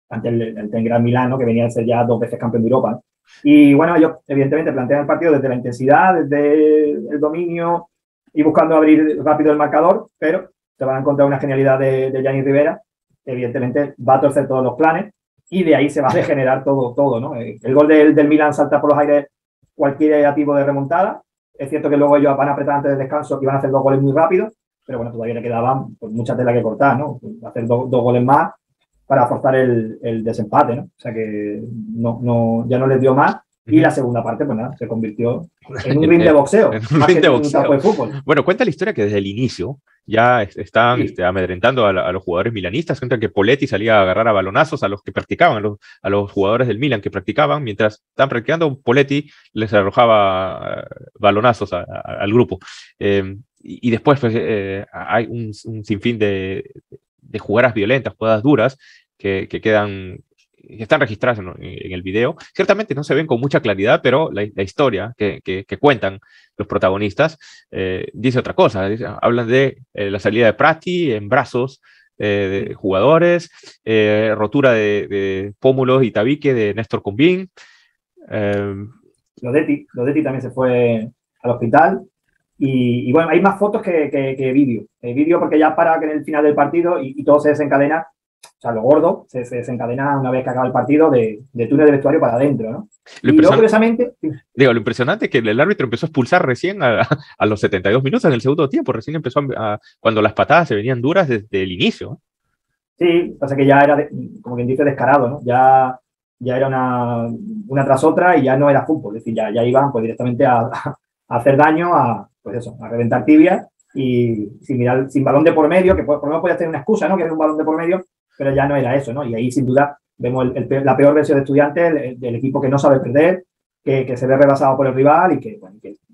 ante el Gran Milán, ¿no? Que venía a ser ya 2 veces campeón de Europa, ¿no? Y bueno, ellos evidentemente plantean el partido desde la intensidad, desde el dominio y buscando abrir rápido el marcador, pero se van a encontrar una genialidad de Gianni Rivera, que evidentemente va a torcer todos los planes y de ahí se va a degenerar todo, ¿no? El gol del Milán salta por los aires cualquier tipo de remontada. Es cierto que luego ellos van a apretar antes del descanso y van a hacer 2 goles muy rápidos, pero bueno, todavía le quedaban pues, mucha tela que cortar, ¿no? Hacer 2 goles más para forzar el desempate, ¿no? O sea que ya no les dio más. Y la segunda parte, pues nada, se convirtió en un ring de boxeo. En un ring de boxeo. Un campo de fútbol. Bueno, cuenta la historia que desde el inicio ya estaban amedrentando a los jugadores milanistas. Cuentan que Poletti salía a agarrar a balonazos a los que practicaban, a los jugadores del Milan que practicaban. Mientras estaban practicando, Poletti les arrojaba balonazos al grupo. Y después pues, hay un sinfín de jugadas violentas, jugadas duras, que están registradas en el video. Ciertamente no se ven con mucha claridad, pero la historia que cuentan los protagonistas dice otra cosa. Hablan de la salida de Prati en brazos de jugadores, rotura de pómulos y tabique de Néstor Combín. Lodetti también se fue al hospital. Y bueno, hay más fotos que vídeo. Vídeo porque ya para que en el final del partido y todo se desencadena. O sea, lo gordo se desencadena una vez que acaba el partido de túnel de vestuario para adentro, ¿no? Y luego, curiosamente... Lo impresionante es que el árbitro empezó a expulsar recién a los 72 minutos en el segundo tiempo. Recién empezó cuando las patadas se venían duras desde el inicio. Sí, pasa que ya era, como quien dice, descarado, ¿no? Ya era una tras otra y ya no era fútbol. Es decir, ya iban pues, directamente a hacer daño, a reventar tibias y sin balón de por medio, que por lo menos podía tener una excusa, ¿no? Que era un balón de por medio, pero ya no era eso, ¿no? Y ahí, sin duda, vemos la peor versión de Estudiantes, del equipo que no sabe perder, que se ve rebasado por el rival y que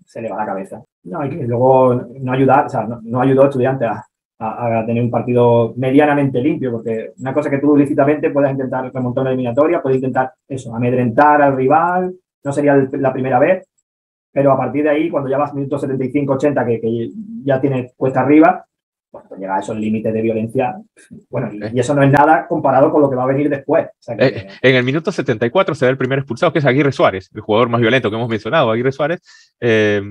se le va la cabeza. No, y que luego no ayudó a Estudiantes a tener un partido medianamente limpio, porque una cosa que tú lícitamente puedes intentar remontar una eliminatoria, puedes intentar amedrentar al rival, no sería la primera vez, pero a partir de ahí, cuando ya vas minutos 75-80, que ya tienes cuesta arriba, pues llega a esos límites de violencia. Bueno, y eso no es nada comparado con lo que va a venir después. O sea en el minuto 74 se da el primer expulsado, que es Aguirre Suárez, el jugador más violento que hemos mencionado, Aguirre Suárez, que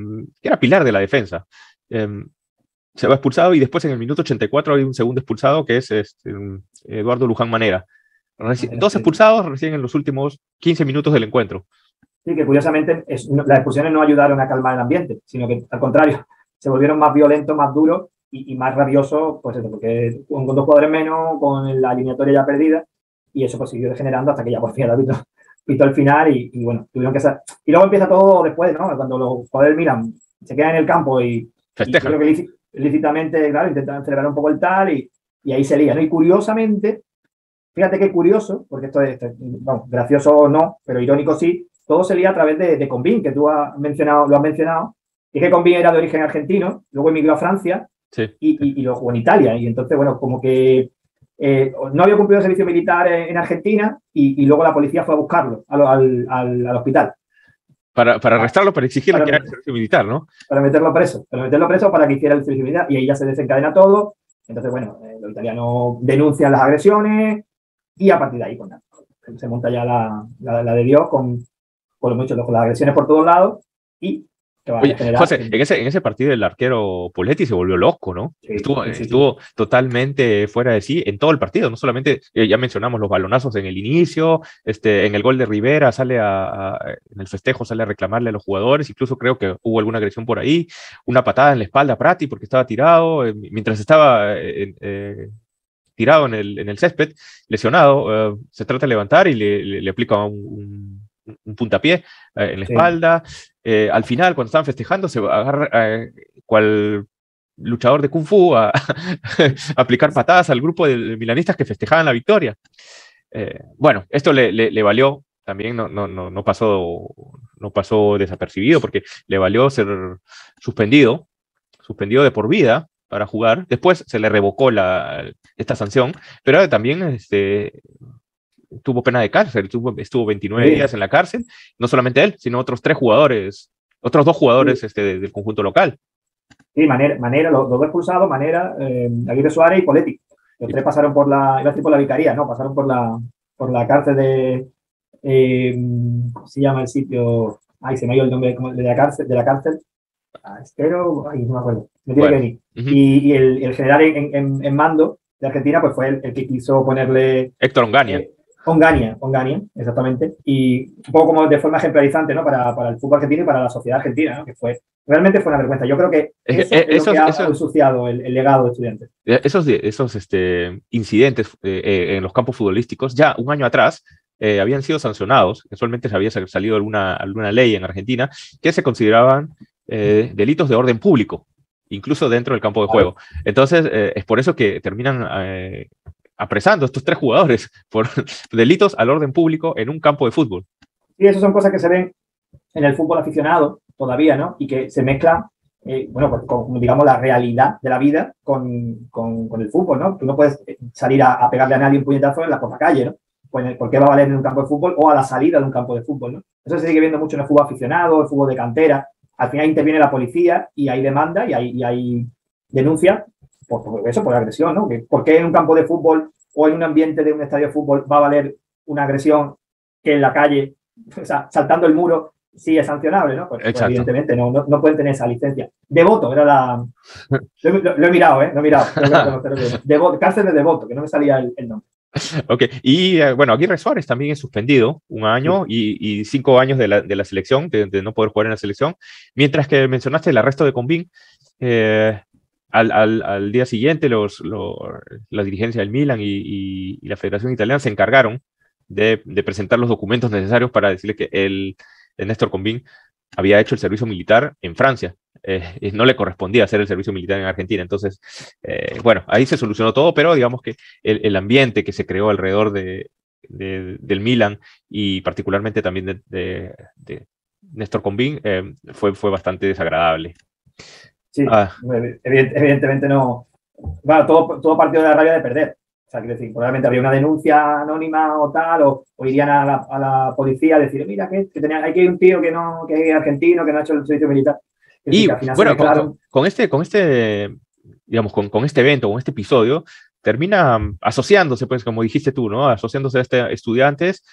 era pilar de la defensa. Se va expulsado y después en el minuto 84 hay un segundo expulsado que es Eduardo Luján Manera. 2 expulsados recién en los últimos 15 minutos del encuentro. Sí, que curiosamente las expulsiones no ayudaron a calmar el ambiente, sino que al contrario, se volvieron más violentos, más duros y más rabiosos, pues eso, porque con 2 jugadores menos, con la eliminatoria ya perdida, y eso pues siguió degenerando hasta que ya por fin el árbitro pitó el final y bueno, tuvieron que ser. Y luego empieza todo después, ¿no? Cuando los jugadores miran, se quedan en el campo y creo que lícitamente, claro, intentan celebrar un poco el tal y ahí se lía, ¿no? Y curiosamente, fíjate qué curioso, porque esto es, bueno, gracioso no, pero irónico sí, todo se lía a través de Combín, que tú lo has mencionado, y que Combín era de origen argentino, luego emigró a Francia y lo jugó en Italia. Y entonces, bueno, como que no había cumplido el servicio militar en Argentina y luego la policía fue a buscarlo al hospital. Para arrestarlo, para exigirle que haga el servicio militar, ¿no? Para meterlo preso para que hiciera el servicio militar. Y ahí ya se desencadena todo. Entonces, bueno, los italianos denuncian las agresiones y a partir de ahí, pues, se monta ya la de Dios con las agresiones por todos lados y que va a generar... José, en ese partido el arquero Poletti se volvió loco, ¿no? Sí, estuvo totalmente fuera de sí en todo el partido, no solamente, ya mencionamos los balonazos en el inicio, en el gol de Rivera en el festejo sale a reclamarle a los jugadores, incluso creo que hubo alguna agresión por ahí, una patada en la espalda a Prati porque estaba tirado, mientras estaba... tirado en el césped, lesionado, se trata de levantar y le aplica un puntapié en la espalda. Al final, cuando estaban festejando, se agarra cual luchador de Kung Fu a aplicar patadas al grupo de milanistas que festejaban la victoria. Bueno, esto le valió, también no pasó desapercibido, porque le valió ser suspendido de por vida para jugar. Después se le revocó esta sanción, pero también tuvo pena de cárcel, estuvo 29 días en la cárcel, no solamente él, sino otros dos jugadores del conjunto local. Sí, Manera, los dos expulsados, Manera, Aguirre Suárez y Poletti. Los tres pasaron por la vicaría, ¿no? Pasaron por la cárcel de, ¿cómo se llama el sitio? Ay, se me ha ido el nombre de la cárcel. Espero, ay, no me acuerdo. Me tiene que venir. Y el general en mando de Argentina, pues fue el que quiso ponerle... Héctor Onganía. Onganía, exactamente. Y un poco como de forma ejemplarizante, ¿no? Para el fútbol argentino y para la sociedad argentina, ¿no? Que realmente fue una vergüenza. Yo creo que eso ha ensuciado el legado de Estudiantes. Esos incidentes en los campos futbolísticos, ya un año atrás, habían sido sancionados. Casualmente se había salido alguna ley en Argentina que se consideraban delitos de orden público, incluso dentro del campo de juego. Entonces, es por eso que terminan apresando a estos tres jugadores por delitos al orden público en un campo de fútbol. Y eso son cosas que se ven en el fútbol aficionado todavía, ¿no? Y que se mezclan, pues, con, digamos, la realidad de la vida con el fútbol, ¿no? Tú no puedes salir a pegarle a nadie un puñetazo por la calle, ¿no? Pues, ¿por qué va a valer en un campo de fútbol o a la salida de un campo de fútbol, ¿no? Eso se sigue viendo mucho en el fútbol aficionado, el fútbol de cantera. Al final interviene la policía y hay demanda y hay denuncia por agresión, ¿no? ¿Por qué en un campo de fútbol o en un ambiente de un estadio de fútbol va a valer una agresión que en la calle, o sea, saltando el muro, sí es sancionable, ¿no? Pues evidentemente no pueden tener esa licencia. Devoto era la... Lo he mirado, ¿eh? Lo he mirado. Cárcel de Devoto, que no me salía el nombre. Ok, y bueno, Aguirre Suárez también es suspendido 1 año y 5 años de la selección, de no poder jugar en la selección, mientras que mencionaste el arresto de Combín. Al día siguiente la dirigencia del Milan y la Federación Italiana se encargaron de presentar los documentos necesarios para decirle que el Néstor Combín había hecho el servicio militar en Francia. No le correspondía hacer el servicio militar en Argentina. Entonces, bueno, ahí se solucionó todo, pero digamos que el ambiente que se creó alrededor del Milan y particularmente también de Néstor Combín fue bastante desagradable. Sí, evidentemente no. Bueno, todo partido de la rabia de perder. O sea, quiero decir, probablemente habría una denuncia anónima o tal, o irían a la policía a decir, mira, que hay que ir un tío que es argentino, que no ha hecho el servicio militar. Y bueno, con este evento, con este episodio, termina asociándose, pues, como dijiste tú, ¿no? Asociándose a estudiantes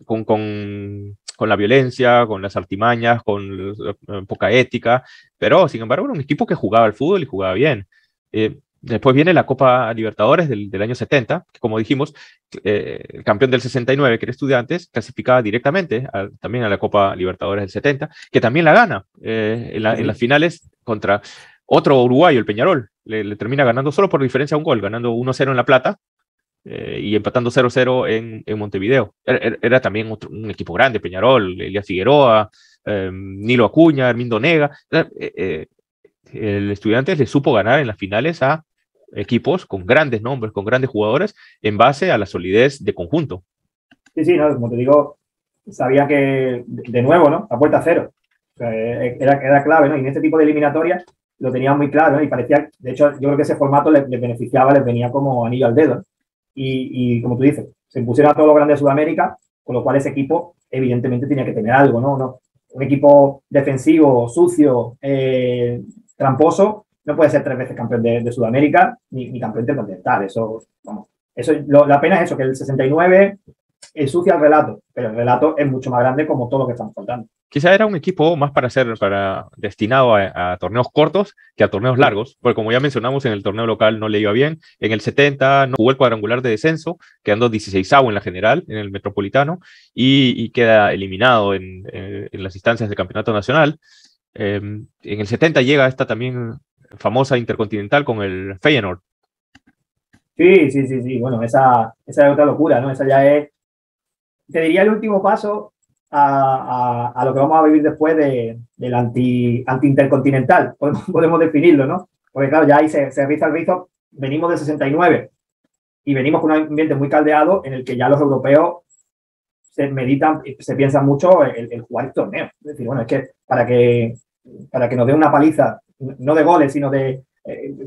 con la violencia, con las artimañas, con poca ética, pero sin embargo era un equipo que jugaba al fútbol y jugaba bien. Después viene la Copa Libertadores del año 70, que como dijimos, el campeón del 69, que era Estudiantes, clasificaba directamente también a la Copa Libertadores del 70, que también la gana en las finales contra otro uruguayo, el Peñarol. Le termina ganando solo por diferencia a un gol, ganando 1-0 en La Plata y empatando 0-0 en Montevideo. Era también un equipo grande, Peñarol, Elías Figueroa, Nilo Acuña, Hermindo Nega. El Estudiantes le supo ganar en las finales a equipos con grandes nombres, con grandes jugadores, en base a la solidez de conjunto. Sí, no, como te digo, sabía que, de nuevo, ¿no? A puerta cero. O sea, era clave, ¿no? Y en este tipo de eliminatorias lo tenía muy claro, ¿no? Y parecía, de hecho, yo creo que ese formato les beneficiaba, les venía como anillo al dedo, ¿no? Y como tú dices, se impusieron a todos los grandes de Sudamérica, con lo cual ese equipo evidentemente tenía que tener algo, ¿no? Un equipo defensivo, sucio, tramposo, no puede ser 3 veces campeón de Sudamérica ni campeón intercontinental. Eso, vamos. La pena es eso, que el 69 ensucia el relato, pero el relato es mucho más grande como todo lo que estamos contando. Quizá era un equipo más destinado a torneos cortos que a torneos largos, porque como ya mencionamos, en el torneo local no le iba bien. En el 70 no jugó el cuadrangular de descenso, quedando 16avo en la general, en el Metropolitano, y queda eliminado en las instancias del Campeonato Nacional. En el 70 llega esta también famosa Intercontinental con el Feyenoord. Sí. Bueno, esa es otra locura, ¿no? Esa ya es, te diría, el último paso a lo que vamos a vivir después del anti-intercontinental, podemos definirlo, ¿no? Porque claro, ya ahí se riza el rizo, venimos del 69 y venimos con un ambiente muy caldeado en el que ya los europeos se meditan, se piensa mucho el jugar el torneo. Es decir, bueno, es que para que nos dé una paliza, no de goles, sino de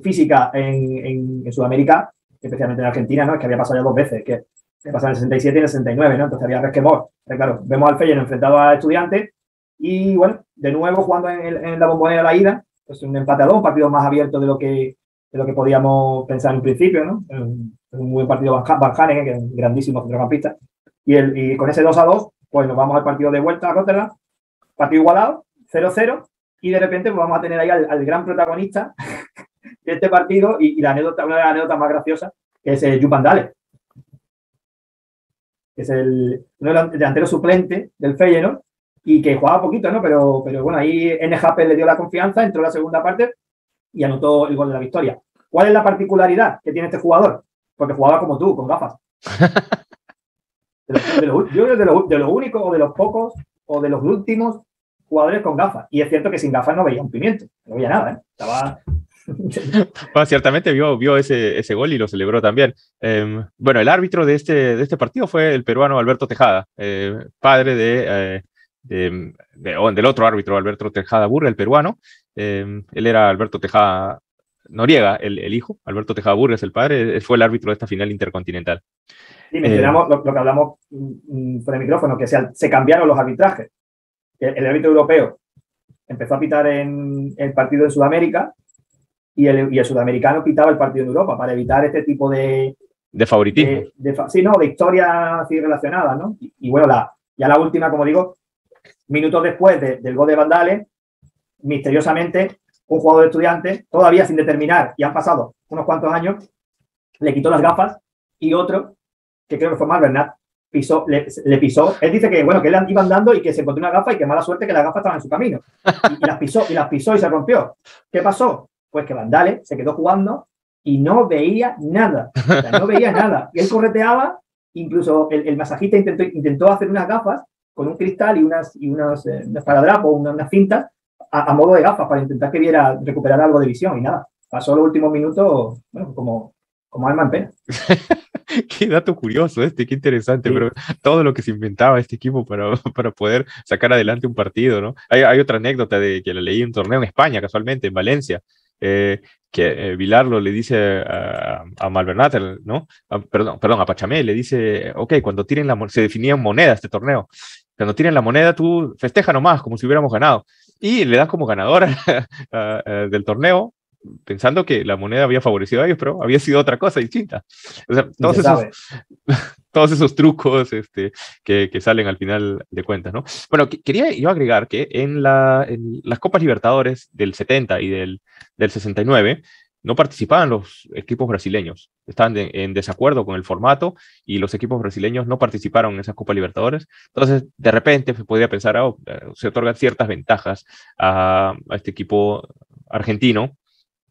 física en Sudamérica, especialmente en Argentina, ¿no? Es que había pasado ya 2 veces, que pasó en el 67 y en el 69, ¿no? Entonces había resquemor. Claro, vemos al Feyenoord enfrentado a Estudiantes y, bueno, de nuevo jugando en la Bombonera la ida, pues un empate a 2, un partido más abierto de lo que podíamos pensar en un principio, ¿no? Un muy buen partido Van Hanegem, que es un grandísimo centrocampista. Y con ese 2-2, pues nos vamos al partido de vuelta a Rotterdam, partido igualado, 0-0, y de repente pues vamos a tener ahí al gran protagonista de este partido y la anécdota, una de las anécdotas más graciosas, que es Joop van Dalen, que es uno de los delanteros suplentes del Feyenoord y que jugaba poquito, ¿no? Pero bueno, ahí NGP le dio la confianza, entró en la segunda parte y anotó el gol de la victoria. ¿Cuál es la particularidad que tiene este jugador? Porque jugaba como tú, con gafas. Yo creo de los únicos o de los pocos o de los últimos jugadores con gafas. Y es cierto que sin gafas no veía un pimiento, no veía nada, ¿eh? Estaba... Bueno, ciertamente vio ese gol y lo celebró también. Bueno, el árbitro de este partido fue el peruano Alberto Tejada, padre del otro árbitro, Alberto Tejada Burra, el peruano. Él era Alberto Tejada Noriega, el hijo. Alberto Tejada Burra es el padre, fue el árbitro de esta final intercontinental. Sí, mencionamos lo que hablamos por el micrófono, que se cambiaron los arbitrajes. El árbitro europeo empezó a pitar en el partido en Sudamérica y el sudamericano pitaba el partido en Europa para evitar este tipo de favoritismo. De historias así relacionadas, ¿no? Y bueno, ya la última, como digo, minutos después del gol de Van Dalen, misteriosamente, un jugador de Estudiantes, todavía sin determinar, y han pasado unos cuantos años, le quitó las gafas y otro, que creo que fue Malvernat, le pisó. Él dice que, bueno, que él iba andando y que se encontró una gafa y que mala suerte que las gafas estaban en su camino. Y las pisó y se rompió. ¿Qué pasó? Pues que Van Dalen se quedó jugando y no veía nada. O sea, no veía nada. Y él correteaba, incluso el masajista intentó hacer unas gafas con un cristal y unos esparadrapos, unas cintas, a modo de gafas para intentar que recuperar algo de visión y nada. Pasó los últimos minutos, bueno, como alma en pena. Qué dato curioso qué interesante, sí. Pero todo lo que se inventaba este equipo para poder sacar adelante un partido, ¿no? Hay otra anécdota de que la leí en un torneo en España, casualmente, en Valencia, que Vilarlo le dice a Malvernat, ¿no? Perdón, a Pachamé, le dice, ok, cuando tiren se definían monedas este torneo, cuando tiren la moneda tú festeja nomás, como si hubiéramos ganado, y le das como ganadora del torneo, pensando que la moneda había favorecido a ellos, pero había sido otra cosa distinta. O sea, todos esos trucos que salen al final de cuentas, ¿no? Bueno, quería yo agregar que en las Copas Libertadores del 70 y del 69 no participaban los equipos brasileños. Estaban en desacuerdo con el formato y los equipos brasileños no participaron en esas Copas Libertadores. Entonces, de repente se podía pensar, se otorgan ciertas ventajas a este equipo argentino,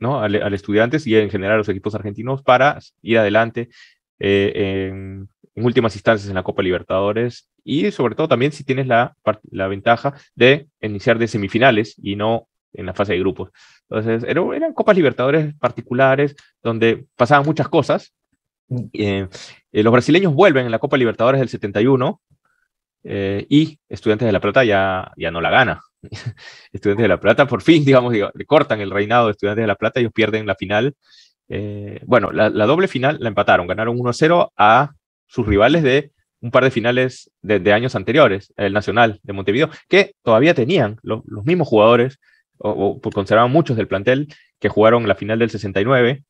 ¿no? Al Estudiantes y en general a los equipos argentinos para ir adelante en últimas instancias en la Copa Libertadores y sobre todo también si tienes la ventaja de iniciar de semifinales y no en la fase de grupos. Entonces eran Copas Libertadores particulares donde pasaban muchas cosas. Los brasileños vuelven en la Copa Libertadores del 71 y Estudiantes de La Plata ya no la gana. Estudiantes de La Plata por fin, le cortan el reinado de Estudiantes de La Plata, ellos pierden la final. Bueno, la doble final la empataron, ganaron 1-0 a sus rivales de un par de finales de años anteriores, el Nacional de Montevideo, que todavía tenían los mismos jugadores, o conservaban muchos del plantel que jugaron la final del 69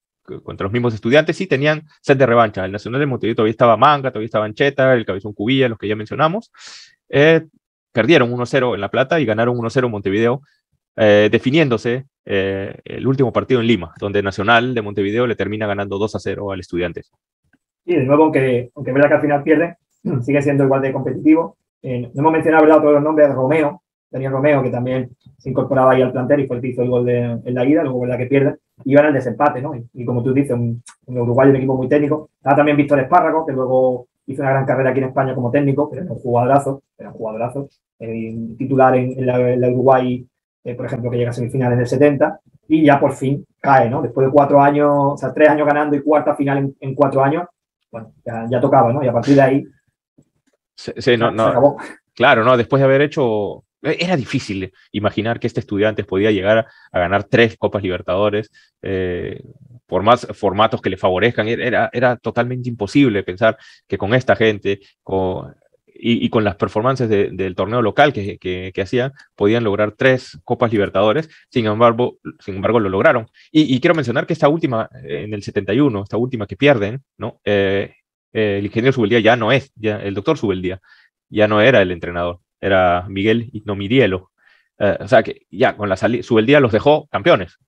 contra los mismos Estudiantes y tenían set de revancha. El Nacional de Montevideo todavía estaba Manga, todavía estaba Ancheta, el Cabezón Cubilla, los que ya mencionamos. Perdieron 1-0 en La Plata y ganaron 1-0 en Montevideo, definiéndose el último partido en Lima, donde Nacional de Montevideo le termina ganando 2-0 al Estudiantes. Y de nuevo, aunque es verdad que al final pierde, sigue siendo igual de competitivo. No hemos mencionado, ¿verdad?, todos los nombres de Romeo, Daniel Romeo, que también se incorporaba ahí al plantel y fue el que hizo el gol en la ida, luego verdad que pierde, y van al desempate, ¿no? Y como tú dices, un uruguayo, un equipo muy técnico. Estaba también Víctor Espárrago, que luego hizo una gran carrera aquí en España como técnico, pero era un jugadorazo, titular en la Uruguay, por ejemplo, que llega a semifinales en el 70, y ya por fin cae, ¿no? Después de 4 años, o sea, 3 años ganando y cuarta final en 4 años, bueno, ya tocaba, ¿no? Y a partir de ahí se acabó. Claro, ¿no? Después de haber hecho... Era difícil imaginar que este Estudiantes podía llegar a ganar 3 Copas Libertadores, por más formatos que le favorezcan. Era totalmente imposible pensar que con esta gente y con las performances del torneo local que hacían, podían lograr 3 Copas Libertadores. Sin embargo lo lograron. Y quiero mencionar que esta última, en el 71, esta última que pierden, ¿no? El ingeniero Subeldía ya no es, el doctor Subeldía ya no era el entrenador, era Miguel Ignomirielo. O sea que ya con la salida, Subeldía los dejó campeones.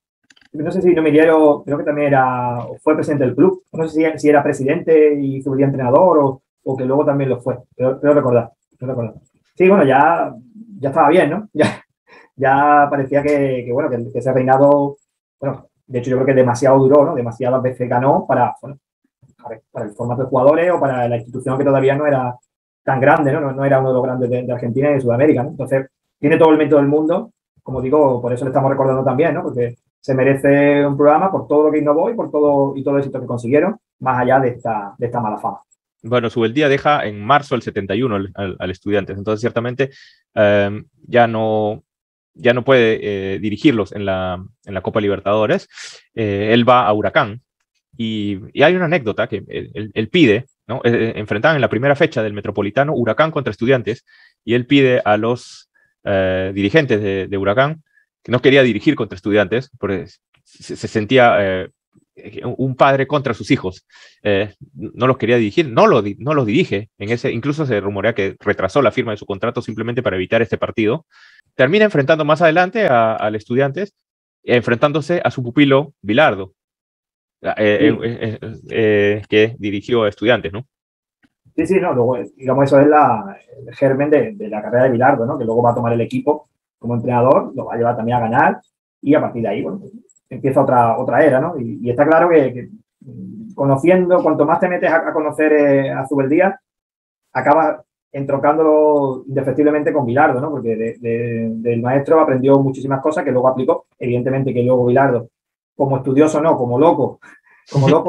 No sé si Ignomirielo, creo que también fue presidente del club. No sé si era presidente y Subeldía entrenador o que luego también lo fue. Creo recordar. Sí, bueno, ya estaba bien, ¿no? Ya parecía que ese reinado, bueno, de hecho yo creo que demasiado duró, ¿no? Demasiadas veces ganó para el formato de jugadores o para la institución que todavía no era tan grande, ¿no? No era uno de los grandes de Argentina y de Sudamérica, ¿no? Entonces, tiene todo el mérito del mundo, como digo, por eso le estamos recordando también, ¿no? Porque se merece un programa por todo lo que innovó y por todo el éxito que consiguieron, más allá de esta mala fama. Bueno, Subeldía deja en marzo del 71 al Estudiantes, entonces ciertamente ya no puede dirigirlos en la Copa Libertadores. Él va a Huracán y hay una anécdota que él pide, ¿no? Enfrentaban en la primera fecha del Metropolitano Huracán contra Estudiantes y él pide a los dirigentes de Huracán, que no quería dirigir contra Estudiantes porque se sentía un padre contra sus hijos, no los quería dirigir, no los dirige, incluso se rumorea que retrasó la firma de su contrato simplemente para evitar este partido. Termina enfrentando más adelante al Estudiantes, enfrentándose a su pupilo Bilardo, que dirigió a Estudiantes, ¿no? Sí, no, luego, digamos, eso es el germen de la carrera de Bilardo, ¿no? Que luego va a tomar el equipo como entrenador, lo va a llevar también a ganar y a partir de ahí, bueno, empieza otra era, ¿no? Y está claro que conociendo, cuanto más te metes a conocer a Subeldía, acabas entroncándolo indefectiblemente con Bilardo, ¿no? Porque del maestro aprendió muchísimas cosas que luego aplicó. Evidentemente que luego Bilardo, como estudioso no, como loco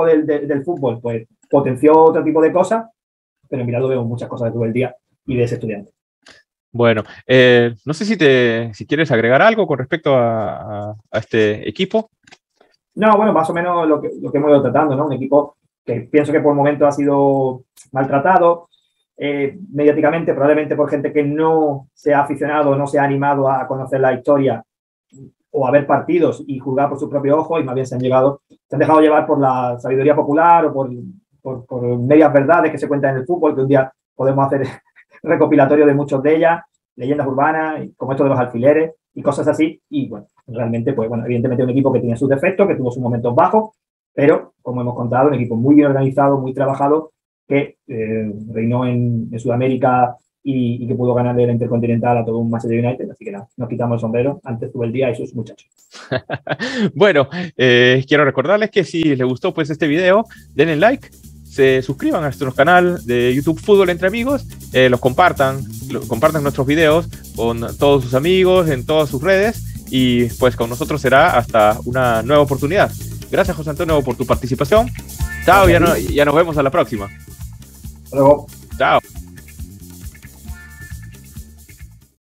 del fútbol, pues potenció otro tipo de cosas, pero en Bilardo vemos muchas cosas de Subeldía y de ese estudiante. Bueno, no sé si quieres agregar algo con respecto a este equipo. No, bueno, más o menos lo que hemos ido tratando, ¿no? Un equipo que pienso que por momentos ha sido maltratado mediáticamente, probablemente por gente que no se ha aficionado, no se ha animado a conocer la historia o a ver partidos y juzgar por su propio ojo, y más bien se han dejado llevar por la sabiduría popular o por medias verdades que se cuentan en el fútbol, que un día podemos hacer recopilatorio de muchos de ellas, leyendas urbanas, como esto de los alfileres y cosas así. Y bueno, realmente, pues bueno, evidentemente un equipo que tiene sus defectos, que tuvo sus momentos bajos, pero como hemos contado, un equipo muy bien organizado, muy trabajado, que reinó en Sudamérica y que pudo ganarle la Intercontinental a todo un Manchester United. Así que nada, nos quitamos el sombrero ante Subeldía y sus muchachos. Bueno, quiero recordarles que si les gustó pues este video, denle like, se suscriban a nuestro canal de YouTube Fútbol Entre Amigos, compartan nuestros videos con todos sus amigos en todas sus redes y pues con nosotros será hasta una nueva oportunidad. Gracias, José Antonio, por tu participación. Chao, ya nos vemos a la próxima. Hasta luego. Chao.